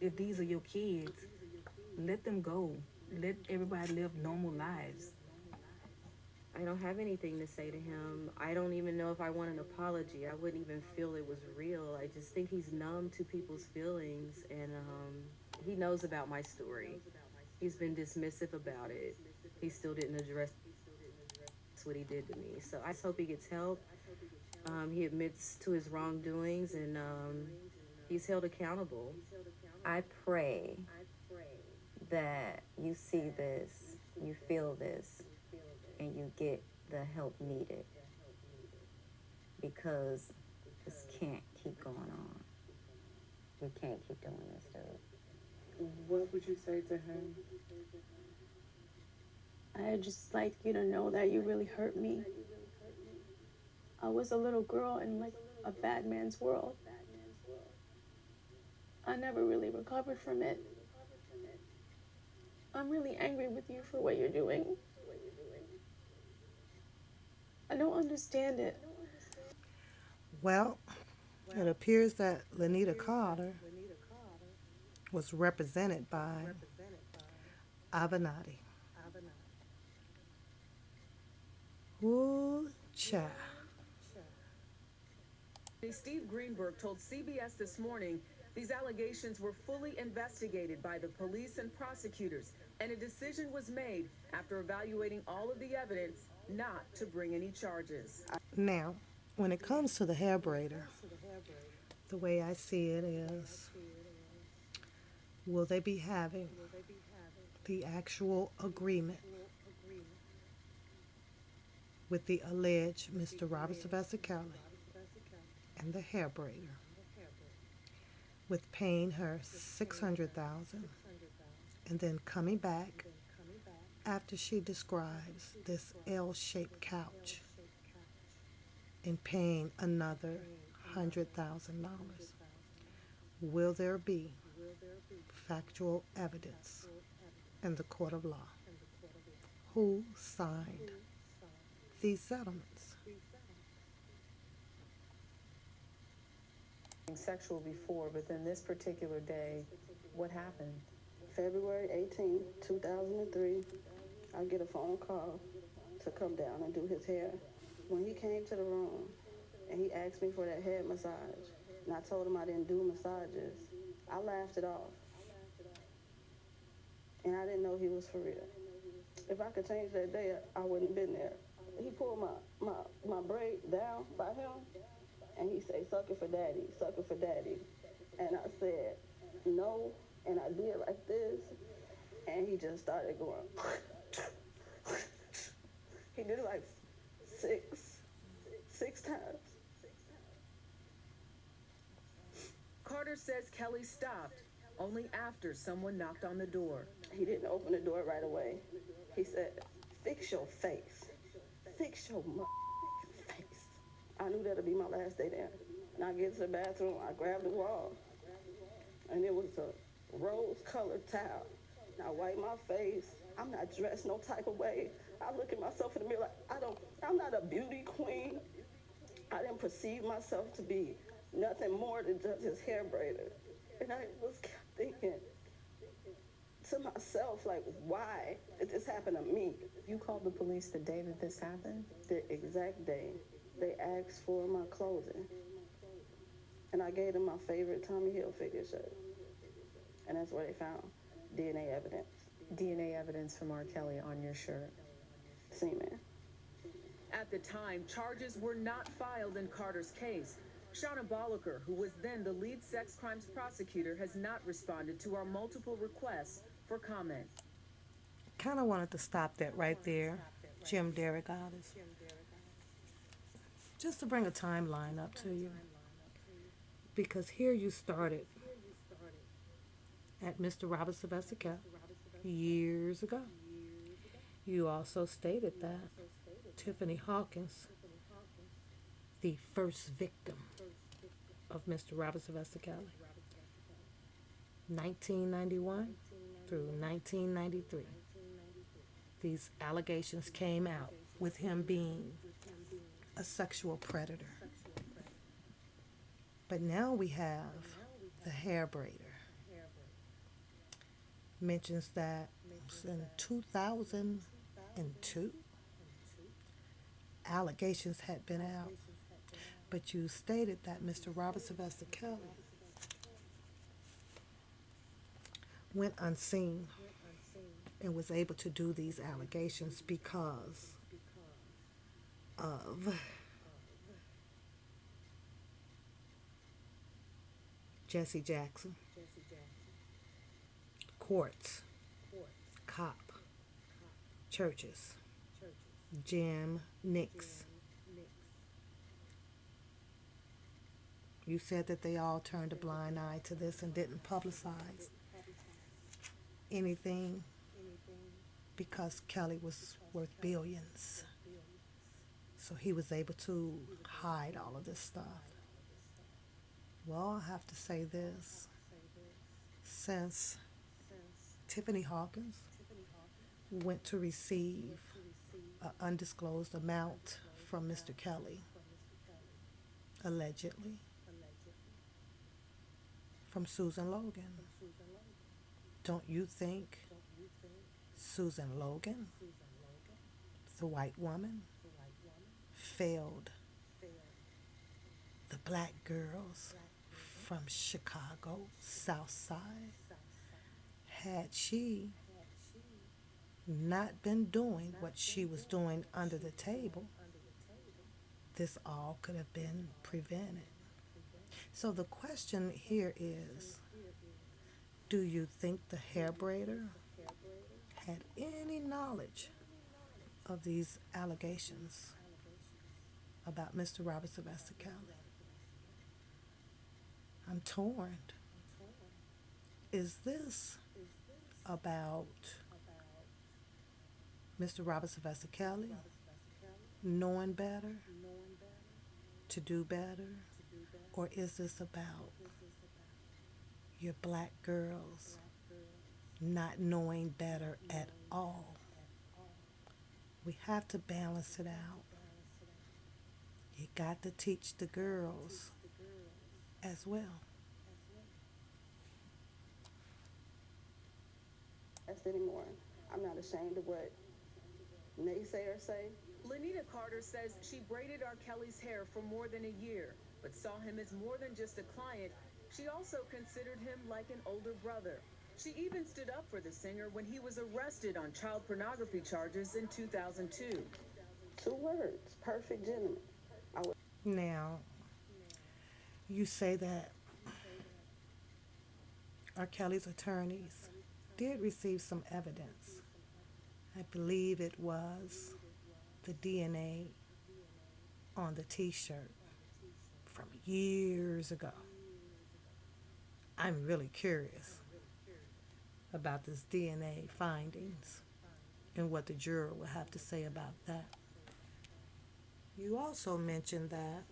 if these are your kids, let them go. Let everybody live normal lives.
I don't have anything to say to him. I don't even know if I want an apology. I wouldn't even feel it was real. I just think he's numb to people's feelings, and he knows about my story. He's been dismissive about it. He still didn't address what he did to me. So I just hope he gets help. He admits to his wrongdoings, and he's held accountable.
I pray that you see this, you feel this, and you get the help needed, because this can't keep going on. We can't keep doing this, dude.
What would you say to him?
I'd just like you to know that you really hurt me.
I was a little girl in like a bad man's world. I never really recovered from it. I'm really angry with you for what you're doing. I don't understand it.
Well, it appears that Lanita Carter was represented by Avenatti. Ooh, child.
Steve Greenberg told CBS this morning these allegations were fully investigated by the police and prosecutors, and a decision was made after evaluating all of the evidence not to bring any charges.
Now, when it comes to the hair braider, the way I see it is, will they be having the actual agreement with the alleged Mr. Robert Sylvester Kelly and the hair braider, with paying her $600,000 and then coming back after she describes this L-shaped couch and paying another $100,000? Will there be factual evidence in the court of law? Who signed these settlements?
Sexual before, but then this particular day, what happened?
February 18, 2003, I get a phone call to come down and do his hair. When he came to the room and he asked me for that head massage, and I told him I didn't do massages, I laughed it off. And I didn't know he was for real. If I could change that day, I wouldn't have been there. He pulled my braid down by him, and he said, suck it for daddy, suck it for daddy. And I said, no, and I did like this, and he just started going. He did it like six times.
Carter says Kelly stopped only after someone knocked on the door.
He didn't open the door right away. He said, fix your face. Fix your face. I knew that'd be my last day there. And I get to the bathroom, I grab the wall, and it was a rose-colored towel. And I wipe my face. I'm not dressed no type of way. I look at myself in the mirror like, I'm not a beauty queen. I didn't perceive myself to be nothing more than just his hair braider. And I was thinking to myself, like, why did this happen to me?
You called the police the day that this happened?
The exact day. They asked for my clothing. And I gave them my favorite Tommy Hilfiger shirt. And that's where they found DNA evidence.
DNA evidence from R.KELLY on your shirt.
Semen.
At the time, charges were not filed in Carter's case. Shauna Bolliker, who was then the lead sex crimes prosecutor, has not responded to our multiple requests for comment.
Kind of wanted to stop that right there, Jim Derrick Goddess. Just to bring a timeline up to you. Because here you started at Mr. Robert Sylvester Kelly years ago. You also stated that Tiffany Hawkins, the first victim of Mr. Robert Sylvester Kelly, 1991 through 1993. These allegations came out with him being a sexual predator. But now we have the hair braider. Mentions that in 2002, allegations had been out, but you stated that Mr. Robert Sylvester Kelly went unseen and was able to do these allegations because of Jesse Jackson, courts, cop, churches, Jim Nix. You said that they all turned a blind eye to this and didn't publicize anything because Kelly was worth billions. So he was able to hide all of this stuff. Well, I have to say this. Since Tiffany Hawkins went to receive an undisclosed amount from Mr. Kelly, allegedly, from Susan Logan, don't you think Susan Logan, the white woman, failed the black girls from Chicago, South Side? Had she not been doing what she was doing under the table, this all could have been prevented. So the question here is, do you think the hair braider had any knowledge of these allegations about Mr. Robert Sylvester Kelly? I'm torn. Is this about Mr. Robert Sylvester Kelly knowing better, to do better, or is this about your black girls not knowing better at all? We have to balance it out. You got to teach the girls as well.
Anymore. I'm not ashamed of what naysayers say.
Lenita Carter says she braided R. Kelly's hair for more than a year, but saw him as more than just a client. She also considered him like an older brother. She even stood up for the singer when he was arrested on child pornography charges in 2002.
2 words, perfect gentleman.
Now, you say that R. Kelly's attorneys did receive some evidence. I believe it was the DNA on the t-shirt from years ago. I'm really curious about this DNA findings and what the juror will have to say about that. You also mentioned that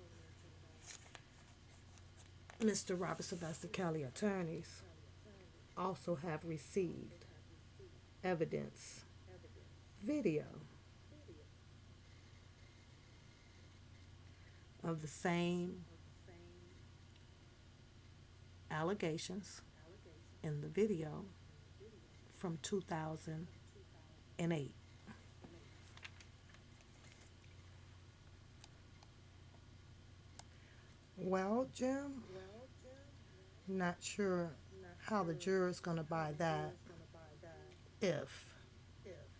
Mr. Robert Sylvester Kelly attorneys also have received evidence, video of the same allegations in the video from 2008. Well, Jim, not sure how the juror's going to buy that if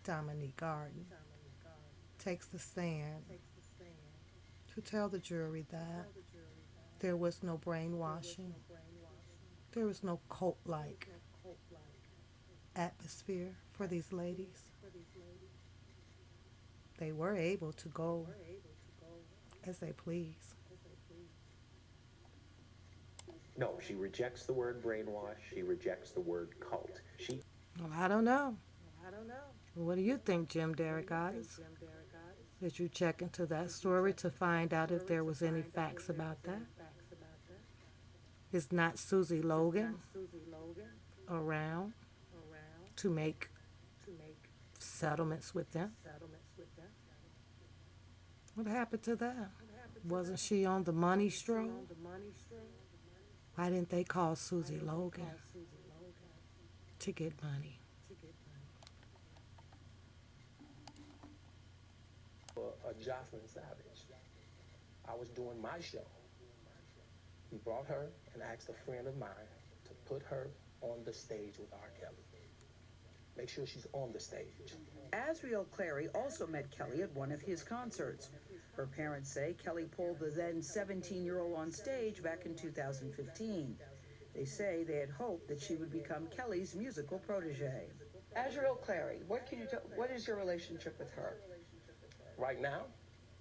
Dominique Garden takes the stand to tell the jury that there was no brainwashing, there was no cult-like atmosphere for these ladies. They were able to go as they please.
No, she rejects the word brainwash. She rejects the word cult.
Well, I don't know. What do you think, Jim Derrick-Otis? Did you check into that story to find out if there was any facts about that? Is not Susie Logan around to make settlements with them? What happened to that? Wasn't she on the money stroll? Why didn't they call Susie Logan to get money?
Jocelyn Savage. I was doing my show. He brought her and asked a friend of mine to put her on the stage with R. Kelly. Make sure she's on the stage.
R.KELLY also met Kelly at one of his concerts. Her parents say Kelly pulled the then 17-year-old on stage back in 2015. They say they had hoped that she would become Kelly's musical protege.
R.KELLY, what is your relationship with her?
Right now,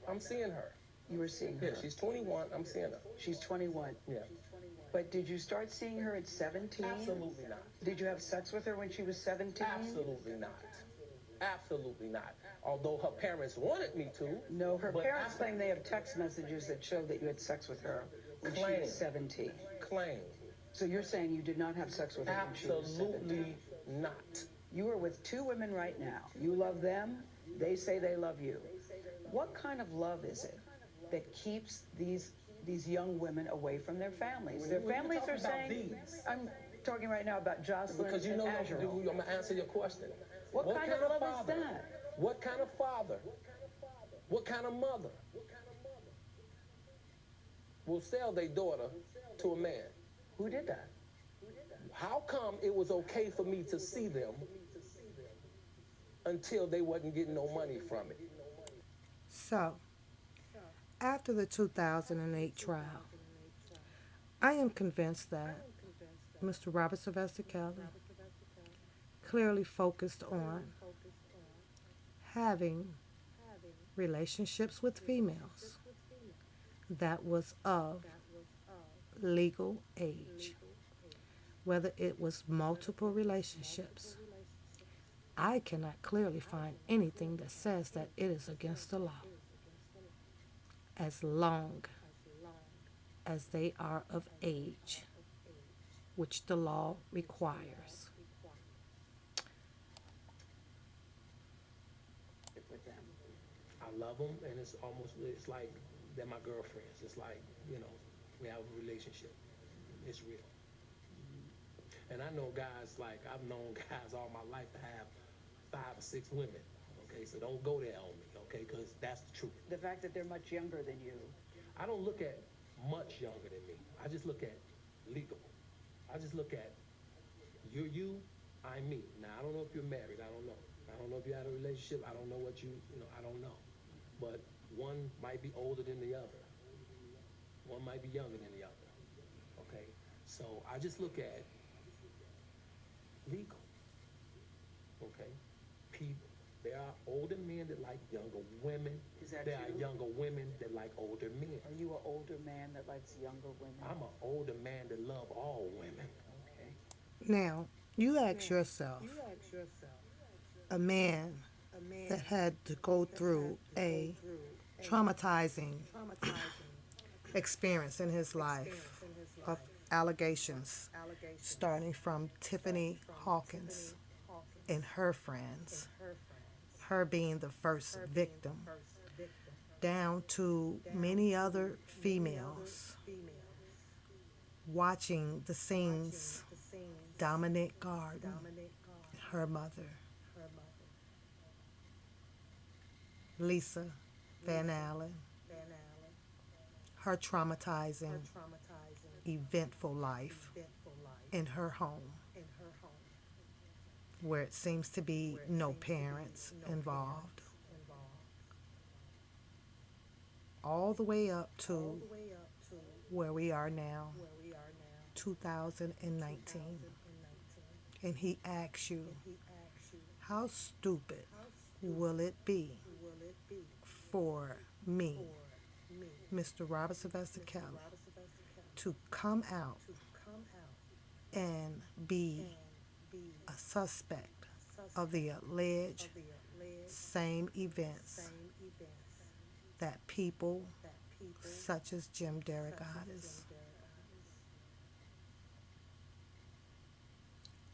I'm seeing her.
You were seeing her?
Yeah, she's 21. I'm seeing her.
She's 21?
Yeah.
But did you start seeing her at 17?
Absolutely not.
Did you have sex with her when she was 17?
Absolutely not. Absolutely not. Although her parents wanted me to.
No, her
but
parents claim they have text messages that show that you had sex with her when she was 17.
Claim.
So you're saying you did not have sex with her when she was 17?
Absolutely not.
You are with two women right now. You love them. They say they love you. What kind of love is it that keeps these young women away from their families? Their families are saying, I'm talking right now about Jocelyn
Because you
and
know,
Azure.
I'm going to answer your question.
What kind of love is that?
What kind of father? What kind of mother will sell their daughter to a man?
Who did that?
How come it was okay for me to see them until they wasn't getting no money from it?
So, after the 2008 trial, I am convinced that Mr. Robert Sylvester Kelly clearly focused on having relationships with females that was of legal age, whether it was multiple relationships. I cannot clearly find anything that says that it is against the law, as long as they are of age, which the law requires.
With them.
I love them, and it's like they're my girlfriends. It's like, we have a relationship. It's real. And I know guys, I've known guys all my life to have 5 or 6 women. Okay, so don't go there on me, okay, because that's the truth.
The fact that they're much younger than you.
I don't look at much younger than me. I just look at legal. I just look at you're you, I'm me. Now, I don't know if you're married. I don't know. I don't know if you had a relationship. I don't know what I don't know. But one might be older than the other. One might be younger than the other. Okay? So I just look at legal. Okay? People. There are older men that like younger women.
Is that
there
true?
are younger women that like older men.
Are you an older man that likes younger women?
I'm an older man that love all women.
Okay.
Now, you ask yourself, a man that had to go through a traumatizing experience in his life of allegations starting from Tiffany Hawkins and her friends, her being the first victim, down to many other females watching the scenes. Dominic Garden, her mother, Lisa Van Allen, her traumatizing, eventful life in her home, where it seems to be no parents involved, all the way up to where we are now, 2019. And he asks you, how stupid will it be for me, Mr. Robert Sylvester Kelly, to come out and be a suspect of the alleged same events that people such as Jim Derogatis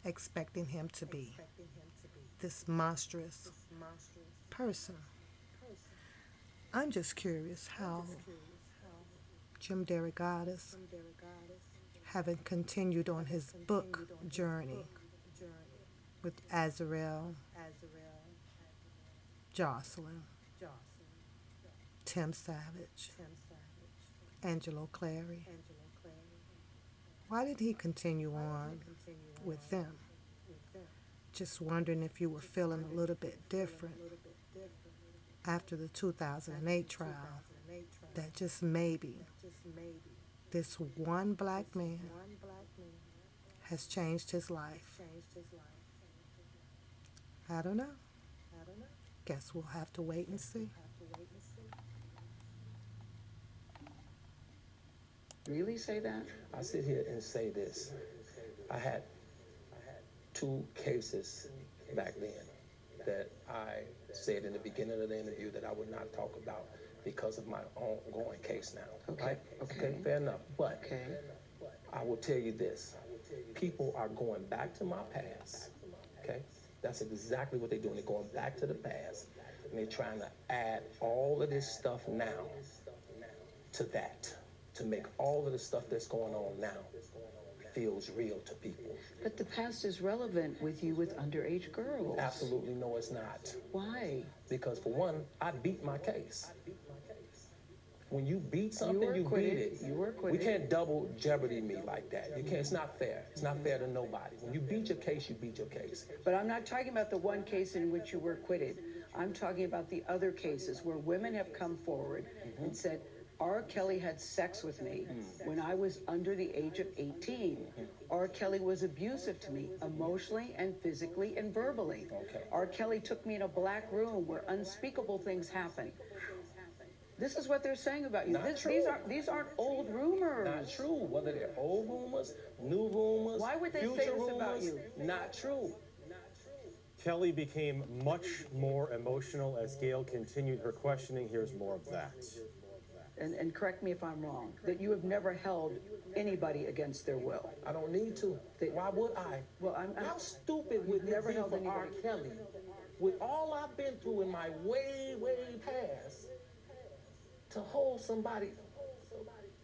expecting him to be, this monstrous person. I'm just curious how Jim Derogatis, having continued on his book journey with Azrael, Jocelyn, Tim Savage, Angelo Clary, why did he continue on with them? Just wondering if you were feeling a little bit different after the 2008 trial, that just maybe this one black man has changed his life. I don't know. Guess we'll have to wait and see.
Really say that?
I sit here and say this. I had 2 cases back then. that I said in the beginning of the interview that I would not talk about because of my ongoing case now.
Okay,
Right?
okay.
Fair enough. But
Okay.
I will tell you this. People are going back to my past. Okay? That's exactly what they're doing. They're going back to the past. And they're trying to add all of this stuff now to that. To make all of the stuff that's going on now feels real to people.
But the past is relevant with you with underage girls.
Absolutely no, it's not.
Why?
Because for one, I beat my case. When you beat something, you beat it.
You were acquitted.
We can't double jeopardy me like that. You can't. It's not fair. It's not fair to nobody. When you beat your case, you beat your case.
But I'm not talking about the one case in which you were acquitted. I'm talking about the other cases where women have come forward and said, R. Kelly had sex with me when I was under the age of 18. R. Kelly was abusive to me emotionally and physically and verbally. R. Kelly took me in a black room where unspeakable things happened. This is what they're saying about you. These aren't old rumors.
Not true. Whether they're old rumors, new rumors,
why would they
future
say this
rumors,
about you?
Not true.
Kelly became much more emotional as Gail continued her questioning. Here's more of that.
And correct me if I'm wrong, that you have never held anybody against their will.
I don't need to. Why would I?
Well,
How stupid would it be for R. Kelly, with all I've been through in my way, way past, to hold somebody,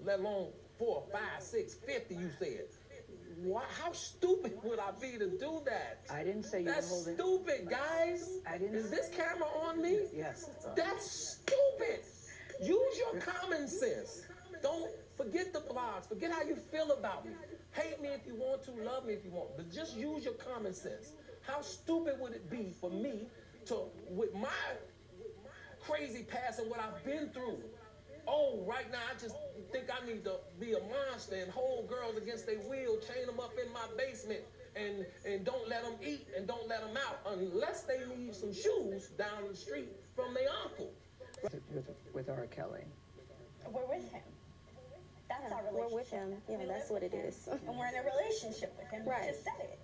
let alone 4, 5, 6, 50, you said. Why, how stupid would I be to do that?
I didn't say you were holding.
That's stupid, guys. Is this camera on me?
Yes, it's on.
That's stupid. Use your common sense. Don't forget the blogs. Forget how you feel about me. Hate me if you want to, love me if you want, but just use your common sense. How stupid would it be for me to, with my crazy past and what I've been through, right now I just think I need to be a monster and hold girls against their will, chain them up in my basement, and don't let them eat and don't let them out unless they need some shoes down the street from their uncle.
With R. Kelly.
We're with him. That's our relationship.
We're with him. Yeah, that's what it is.
And we're in a relationship with him.
Right.
We just said it.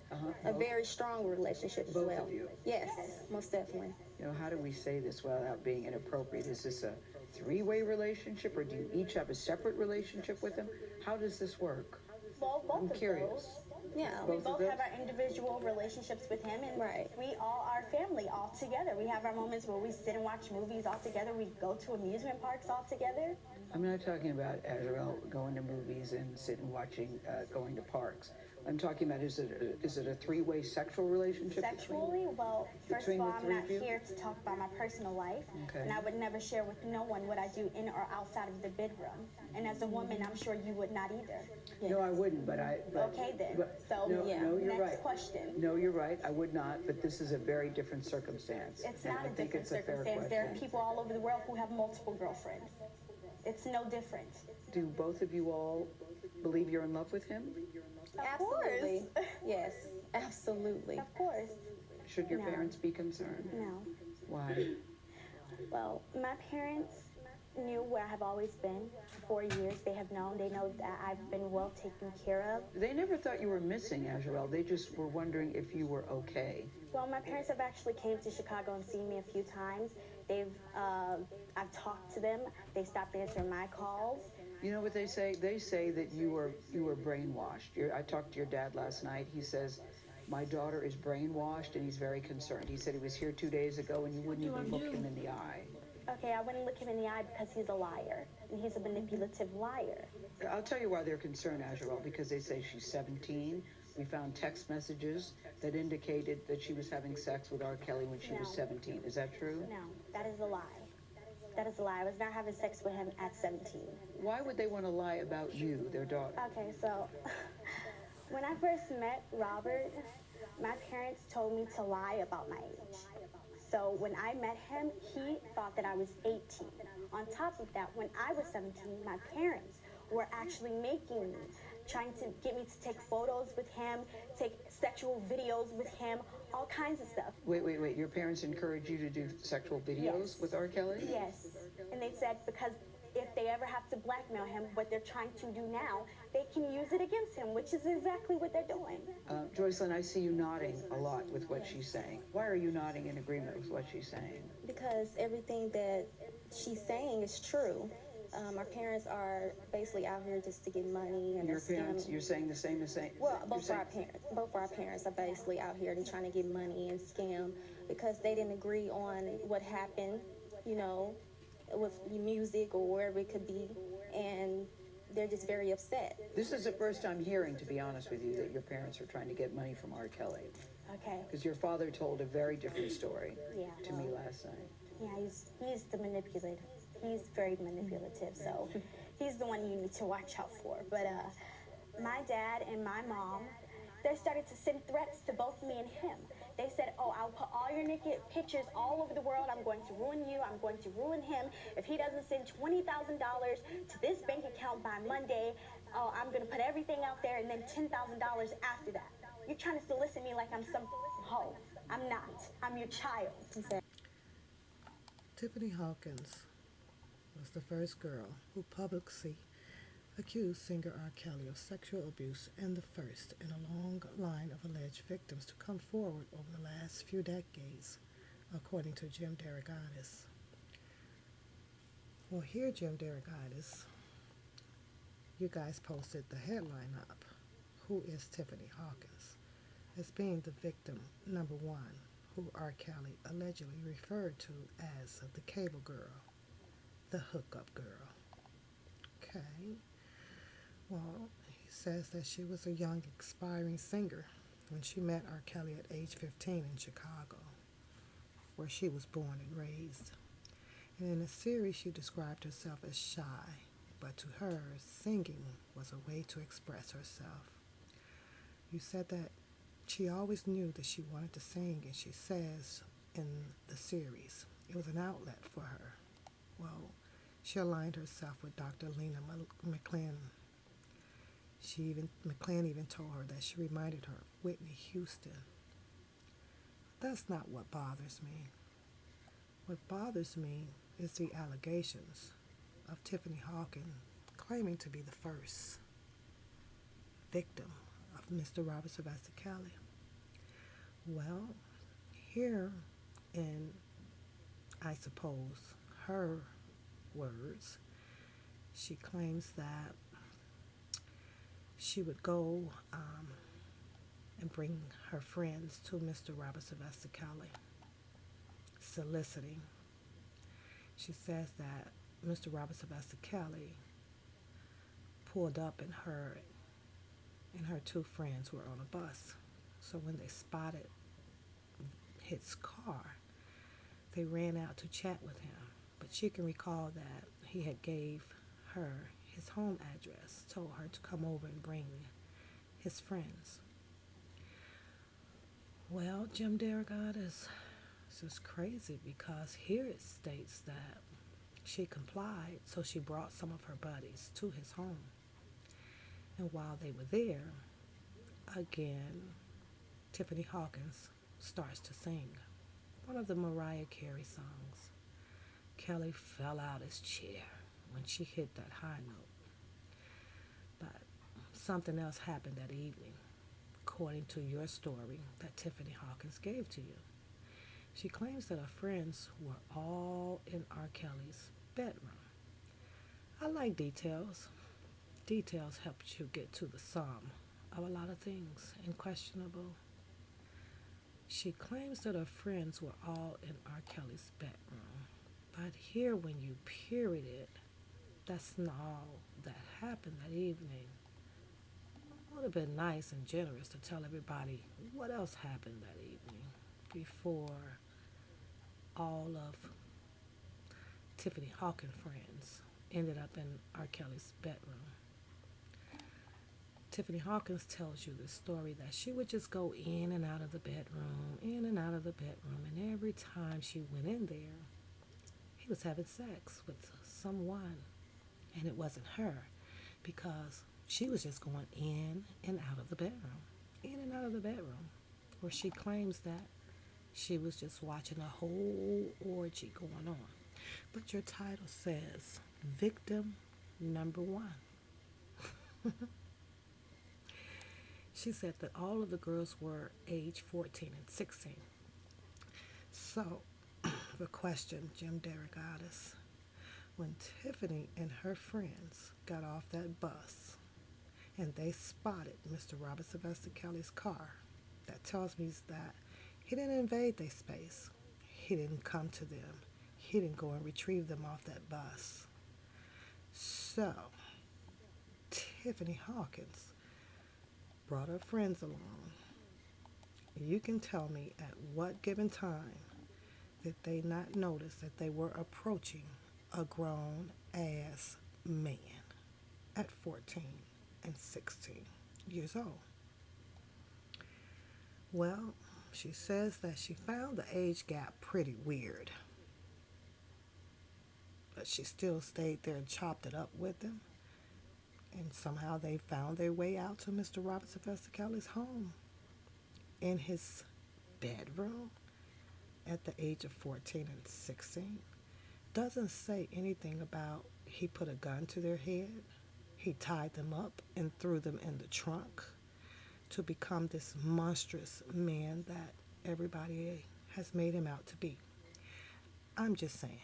A very strong relationship as
Both
well.
of you.
Yes, most definitely.
You know, how do we say this without being inappropriate? Is this a three-way relationship, or do you each have a separate relationship with him? How does this work?
Well, both
I'm
of
curious.
those.
Yeah.
We
Both of
both
those?
have our individual relationships with him, and we all are family all together. We have our moments where we sit and watch movies all together. We go to amusement parks all together.
I'm not talking about Azrael going to movies and sitting watching, going to parks. I'm talking about, is it a three-way sexual relationship?
Sexually, well, first of
between
all,
the
I'm
three
not
of you?
here to talk about my personal life,
Okay.
and I would never share with no one what I do in or outside of the bedroom. And as a woman, I'm sure you would not either.
No, I wouldn't, but
Okay then. So,
no, no, you're
next
right.
question.
No, you're right. I would not, but this is a very different circumstance.
It's
and
not
I
a
think
different
it's a fair
circumstance. There are
question.
people all over the world who have multiple girlfriends. It's no different.
Do both of you all believe you're in love with him?
Absolutely. Yes, absolutely.
Of course.
Should your
No.
parents be concerned?
No.
Why?
Well, my parents knew where I have always been. For 4 years, they have known. They know that I've been well taken care of.
They never thought you were missing, Azrael. They just were wondering if you were okay.
Well, my parents have actually came to Chicago and seen me a few times. I've talked to them. They stopped answering my calls.
You know what they say? They say that you were brainwashed. I talked to your dad last night. He says, my daughter is brainwashed, and he's very concerned. He said he was here 2 days ago, and you wouldn't even look him in the eye.
Okay, I wouldn't look him in the eye because he's a liar, and he's a manipulative liar.
I'll tell you why they're concerned, Azrael, because they say she's 17. We found text messages that indicated that she was having sex with R. Kelly when she was 17. Is that true?
No, that is a lie. That is a lie. I was not having sex with him at 17.
Why would they want to lie about you, their daughter?
Okay, so when I first met Robert, my parents told me to lie about my age. So when I met him, he thought that I was 18. On top of that, when I was 17, my parents were actually making me, trying to get me to take photos with him, take sexual videos with him, all kinds of stuff.
Wait. Your parents encouraged you to do sexual videos
Yes.
with R. Kelly?
Yes. And they said because if if they ever have to blackmail him, what they're trying to do now, they can use it against him, which is exactly what they're doing.
Joycelyn, I see you nodding a lot with what she's saying. Why are you nodding in agreement with what she's saying?
Because everything that she's saying is true. Our parents are basically out here just to get money and
Your
they're
parents,
scamming.
you're saying the same as saying.
Well,
you're
both of
saying-
our parents are basically out here. They're trying to get money and scam because they didn't agree on what happened, you know, with music or wherever it could be, and they're just very upset.
This is the first I'm hearing, to be honest with you, that your parents are trying to get money from R. Kelly.
Okay.
Because your father told a very different story
Yeah.
to me last night.
Yeah, he's the manipulator. He's very manipulative, so he's the one you need to watch out for. But my dad and my mom, they started to send threats to both me and him. They said, oh, I'll put all your naked pictures all over the world. I'm going to ruin you. I'm going to ruin him. If he doesn't send $20,000 to this bank account by Monday, oh, I'm going to put everything out there and then $10,000 after that. You're trying to solicit me like I'm some hoe. I'm not. I'm your child.
Tiffany Hawkins was the first girl who publicly accused singer R. Kelly of sexual abuse and the first in a long line of alleged victims to come forward over the last few decades, according to Jim Derogatis. Well, here, Jim Derogatis, you guys posted the headline up. Who is Tiffany Hawkins? As being the victim number one, who R. Kelly allegedly referred to as the cable girl, the hookup girl. Okay. Well, he says that she was a young, aspiring singer when she met R. Kelly at age 15 in Chicago, where she was born and raised. And in the series, she described herself as shy, but to her, singing was a way to express herself. You said that she always knew that she wanted to sing, and she says in the series, it was an outlet for her. Well, she aligned herself with Dr. Lena McClin. McClin even told her that she reminded her of Whitney Houston. But that's not what bothers me. What bothers me is the allegations of Tiffany Hawkins claiming to be the first victim of Mr. Robert Sylvester Kelly. Well, here in, I suppose, her words, she claims that she would go and bring her friends to Mr. Robert Sylvester Kelly, soliciting. She says that Mr. Robert Sylvester Kelly pulled up and her two friends were on a bus. So when they spotted his car, they ran out to chat with him. But she can recall that he had gave her his home address, told her to come over and bring his friends. Well, Jim Derogatis, this is crazy because here it states that she complied, so she brought some of her buddies to his home. And while they were there, again, Tiffany Hawkins starts to sing one of the Mariah Carey songs. Kelly fell out his chair when she hit that high note. But something else happened that evening, according to your story that Tiffany Hawkins gave to you. She claims that her friends were all in R. Kelly's bedroom. I like details. Details help you get to the sum of a lot of things unquestionable. She claims that her friends were all in R. Kelly's bedroom. But here, when you period it, that's not all that happened that evening. It would have been nice and generous to tell everybody what else happened that evening before all of Tiffany Hawkins' friends ended up in R. Kelly's bedroom. Tiffany Hawkins tells you this story that she would just go in and out of the bedroom, in and out of the bedroom, and every time she went in there, he was having sex with someone, and it wasn't her because she was just going in and out of the bedroom, in and out of the bedroom, where she claims that she was just watching a whole orgy going on. But your title says victim number one. She said that all of the girls were age 14 and 16. So, the question Jim Derrick asked, when Tiffany and her friends got off that bus and they spotted Mr. Robert Sylvester Kelly's car, that tells me that he didn't invade their space. He didn't come to them. He didn't go and retrieve them off that bus. So, Tiffany Hawkins brought her friends along. You can tell me at what given time did they not notice that they were approaching a grown-ass man at 14 and 16 years old? Well, she says that she found the age gap pretty weird, but she still stayed there and chopped it up with them, and somehow they found their way out to Mr. Robert Sylvester Kelly's home in his bedroom at the age of 14 and 16. Doesn't say anything about he put a gun to their head. He tied them up and threw them in the trunk to become this monstrous man that everybody has made him out to be. I'm just saying.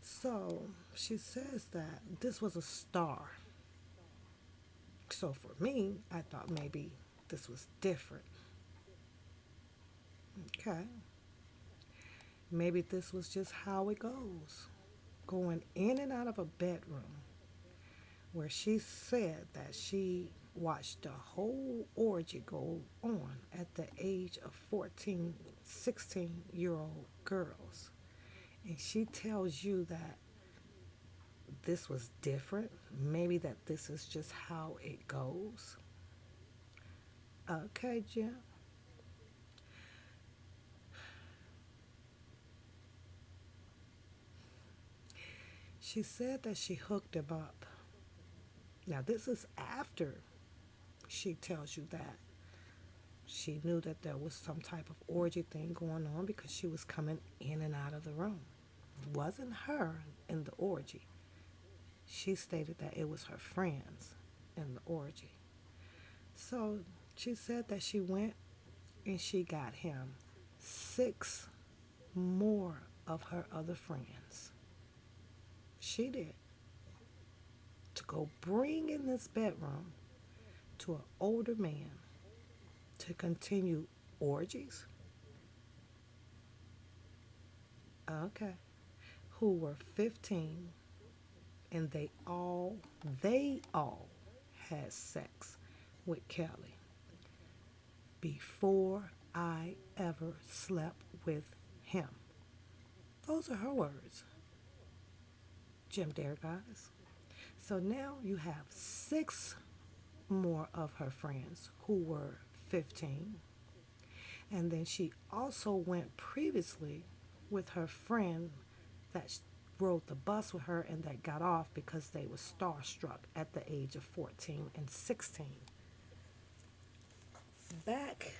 So she says that this was a star. So for me, I thought maybe this was different. Okay. Maybe this was just how it goes. Going in and out of a bedroom where she said that she watched the whole orgy go on at the age of 14, 16-year-old girls. And she tells you that this was different. Maybe that this is just how it goes. Okay, Jim. She said that she hooked him up. Now, this is after she tells you that she knew that there was some type of orgy thing going on because she was coming in and out of the room. It wasn't her in the orgy. She stated that it was her friends in the orgy. So she said that she went and she got him 6 more of her other friends. She did. To go bring in this bedroom to an older man to continue orgies. Okay. Who were 15, and they all had sex with Kelly before I ever slept with him. Those are her words. Jim Derrick Eyes. So now you have 6 more of her friends who were 15. And then she also went previously with her friend that rode the bus with her and that got off because they were starstruck at the age of 14 and 16. Back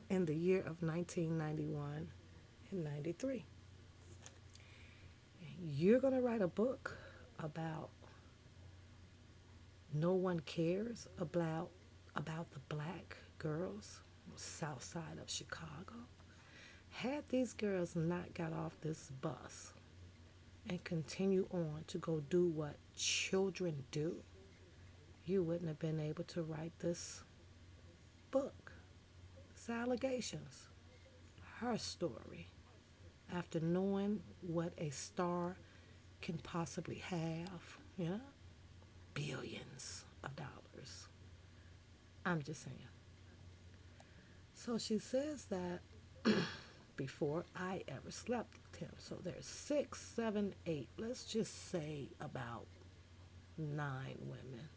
in the year of 1991 and 93. You're going to write a book about no one cares about the black girls south side of Chicago. Had these girls not got off this bus and continue on to go do what children do, you wouldn't have been able to write this book. It's allegations. Her story. After knowing what a star can possibly have, billions of dollars. I'm just saying. So she says that before I ever slept with him. So there's 6, 7, 8, let's just say about 9 women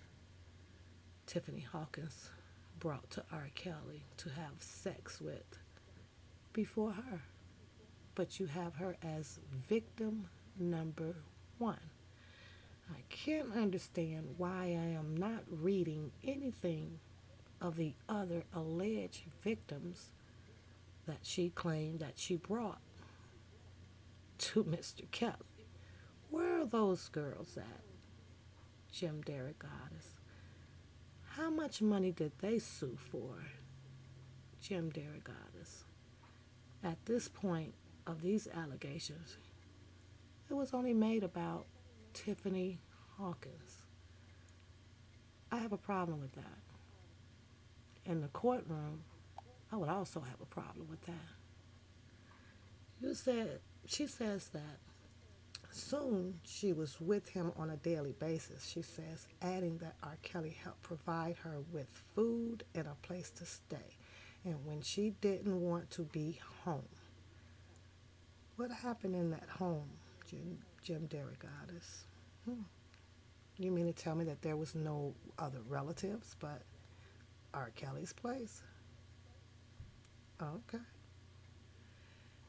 Tiffany Hawkins brought to R.KELLY to have sex with before her. But you have her as victim number 1. I can't understand why I am not reading anything of the other alleged victims that she claimed that she brought to Mr. Kelly. Where are those girls at? Jim Derrick Goddess. How much money did they sue for? Jim Derrick Goddess. At this point of these allegations, it was only made about Tiffany Hawkins. I have a problem with that. In the courtroom, I would also have a problem with that. She says that soon she was with him on a daily basis, she says, adding that R. Kelly helped provide her with food and a place to stay, and when she didn't want to be home. What happened in that home, Jim Derrick Goddess? You mean to tell me that there was no other relatives but R. Kelly's place? Okay.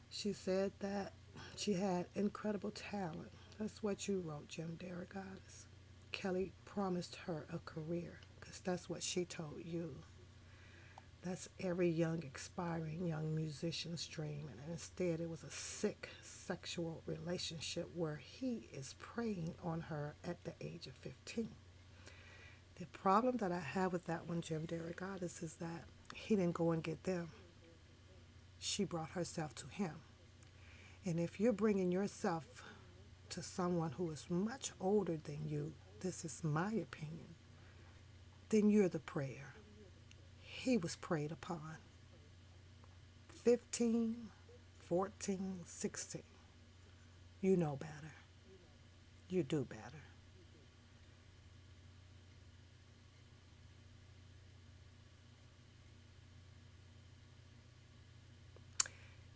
She said that she had incredible talent. That's what you wrote, Jim Derrick Goddess. Kelly promised her a career, because that's what she told you. That's every aspiring young musician's dream, and instead it was a sick sexual relationship where he is preying on her at the age of 15. The problem that I have with that one, Jim Derrick Goddess, is that he didn't go and get them. She brought herself to him. And if you're bringing yourself to someone who is much older than you, this is my opinion, then you're the prayer. He was preyed upon. 15, 14, 16. You know better. You do better.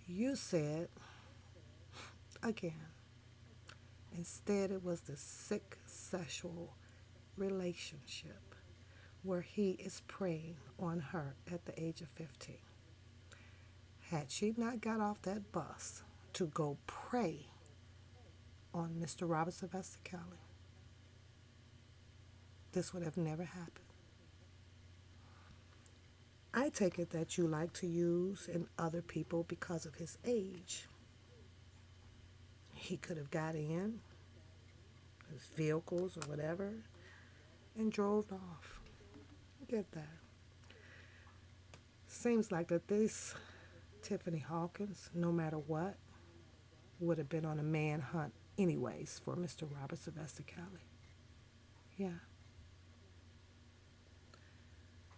You said, again, instead it was the sick sexual relationship where he is preying on her at the age of 15. Had she not got off that bus to go prey on Mr. Robert Sylvester Kelly, this would have never happened. I take it that you like to use in other people because of his age. He could have got in his vehicles or whatever and drove off. Get that. Seems like that this Tiffany Hawkins, no matter what, would have been on a manhunt anyways for Mr. Robert Sylvester Kelly. Yeah.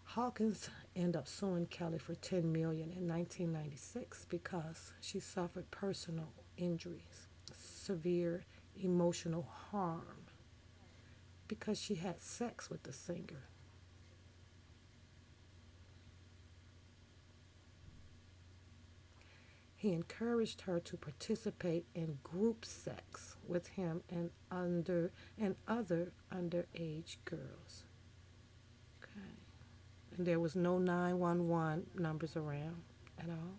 Hawkins ended up suing Kelly for $10 million in 1996 because she suffered personal injuries, severe emotional harm, because she had sex with the singer. He encouraged her to participate in group sex with him and other underage girls. Okay. And there was no 911 numbers around at all.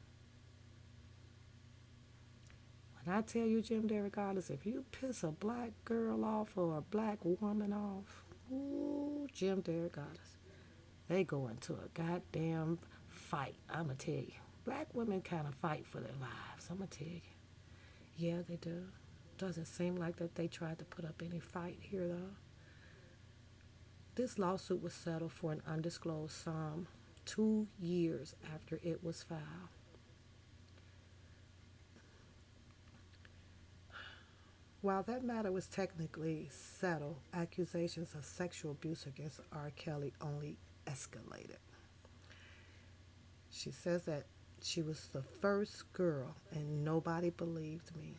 When I tell you, Jim Derrick Goddess, if you piss a black girl off or a black woman off, ooh, Jim Derrick Goddess, they go into a goddamn fight. I'ma tell you. Black women kind of fight for their lives, I'ma tell you. Yeah, they do. Doesn't seem like that they tried to put up any fight here, though. This lawsuit was settled for an undisclosed sum 2 years after it was filed. While that matter was technically settled, accusations of sexual abuse against R. Kelly only escalated. She says that she was the first girl and nobody believed me.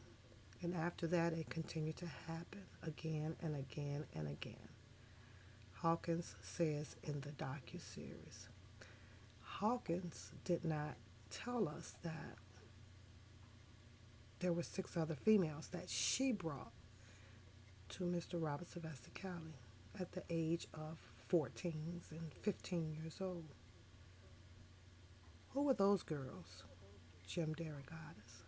And after that, it continued to happen again and again and again. Hawkins says in the docuseries. Hawkins did not tell us that there were 6 other females that she brought to Mr. Robert Sylvester Kelly at the age of 14s and 15 years old. Who were those girls, Jim Derrick Goddess?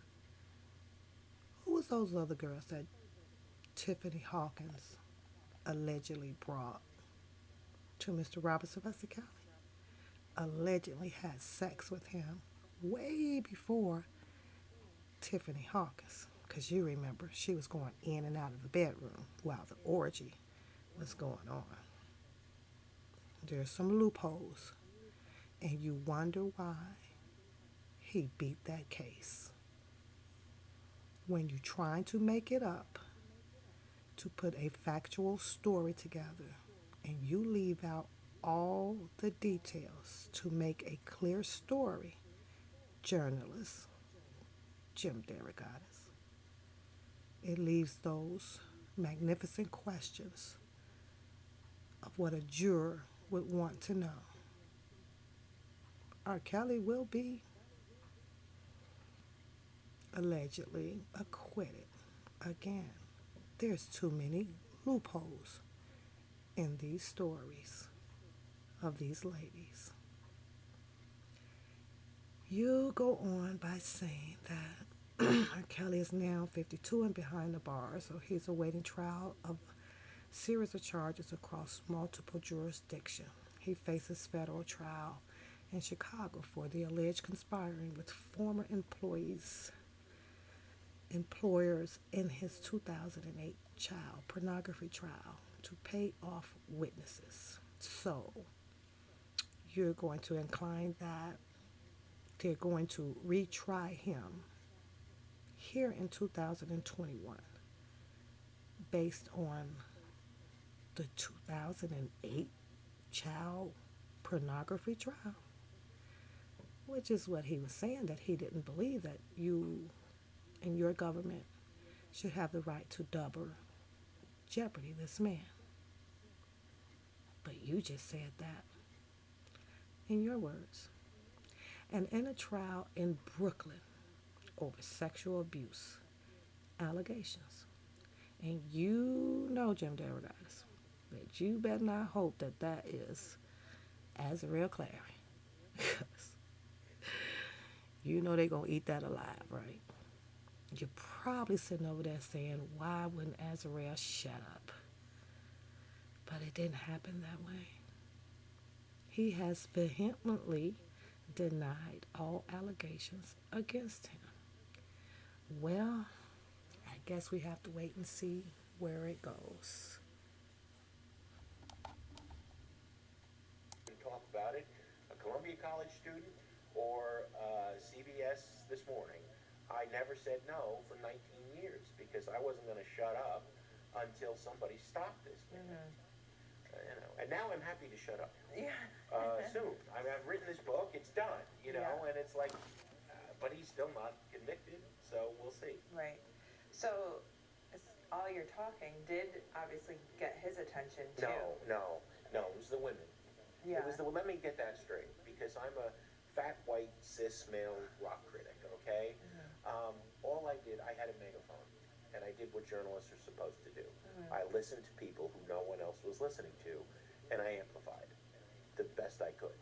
Who was those other girls that Tiffany Hawkins allegedly brought to Mr. Robert Sylvester Kelly? Allegedly had sex with him way before Tiffany Hawkins because you remember she was going in and out of the bedroom while the orgy was going on. There's some loopholes, and you wonder why he beat that case. When you're trying to make it up, to put a factual story together, and you leave out all the details to make a clear story, journalist Jim Derogatis, it leaves those magnificent questions of what a juror would want to know. R. Kelly will be allegedly acquitted again. There's too many loopholes in these stories of these ladies. You go on by saying that R. Kelly is now 52 and behind the bars, so he's awaiting trial of series of charges across multiple jurisdictions. He faces federal trial in Chicago for the alleged conspiring with former employers in his 2008 child pornography trial to pay off witnesses. So you're going to incline that they're going to retry him here in 2021 based on the 2008 child pornography trial, which is what he was saying, that he didn't believe that you and your government should have the right to double jeopardy this man. But you just said that in your words. And in a trial in Brooklyn over sexual abuse allegations, and you know, Jim Derogatis, that you better not hope that that is R.KELLY, because you know they're going to eat that alive, right? You're probably sitting over there saying, why wouldn't Azrael shut up? But it didn't happen that way. He has vehemently denied all allegations against him. Well, I guess we have to wait and see where it goes.
Talk about it, a Columbia College student or CBS This Morning. I never said no for 19 years because I wasn't going to shut up until somebody stopped this man. And now I'm happy to shut up.
Yeah.
Soon. I mean, I've written this book. It's done. And it's like, but he's still not convicted. So we'll see.
Right. So all your talking did obviously get his attention too.
No. It was the women.
Yeah.
Let me get that straight, because I'm a fat, white, cis male rock critic, okay? All I did, I had a megaphone, and I did what journalists are supposed to do. I listened to people who no one else was listening to, and I amplified the best I could.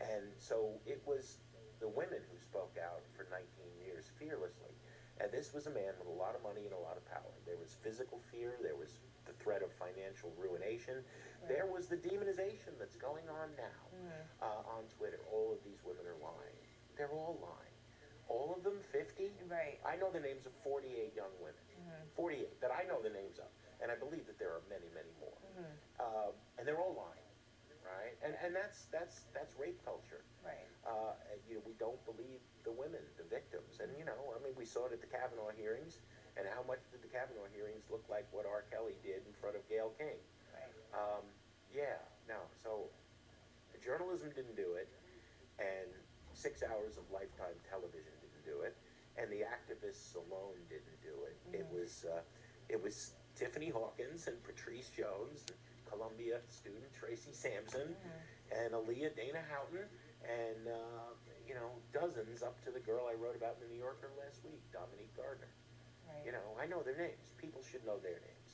And so it was the women who spoke out for 19 years fearlessly. And this was a man with a lot of money and a lot of power. There was physical fear, there was the threat of financial ruination, there was the demonization that's going on now on Twitter. All of these women are lying. They're all lying. All of them 50?
Right.
I know the names of 48 young women. 48 that I know the names of. And I believe that there are many, many more. And they're all lying, right? And that's rape culture.
Right.
We don't believe the women, the victims. And, we saw it at the Kavanaugh hearings. And how much did the Kavanaugh hearings look like what R. Kelly did in front of Gayle King?
Right.
So journalism didn't do it. And 6 hours of Lifetime television didn't do it. And the activists alone didn't do it. It was Tiffany Hawkins and Patrice Jones, and Columbia student Tracy Sampson, and Aaliyah Dana Houghton, and dozens up to the girl I wrote about in the New Yorker last week, Dominique Gardner.
Right.
I know their names. People should know their names.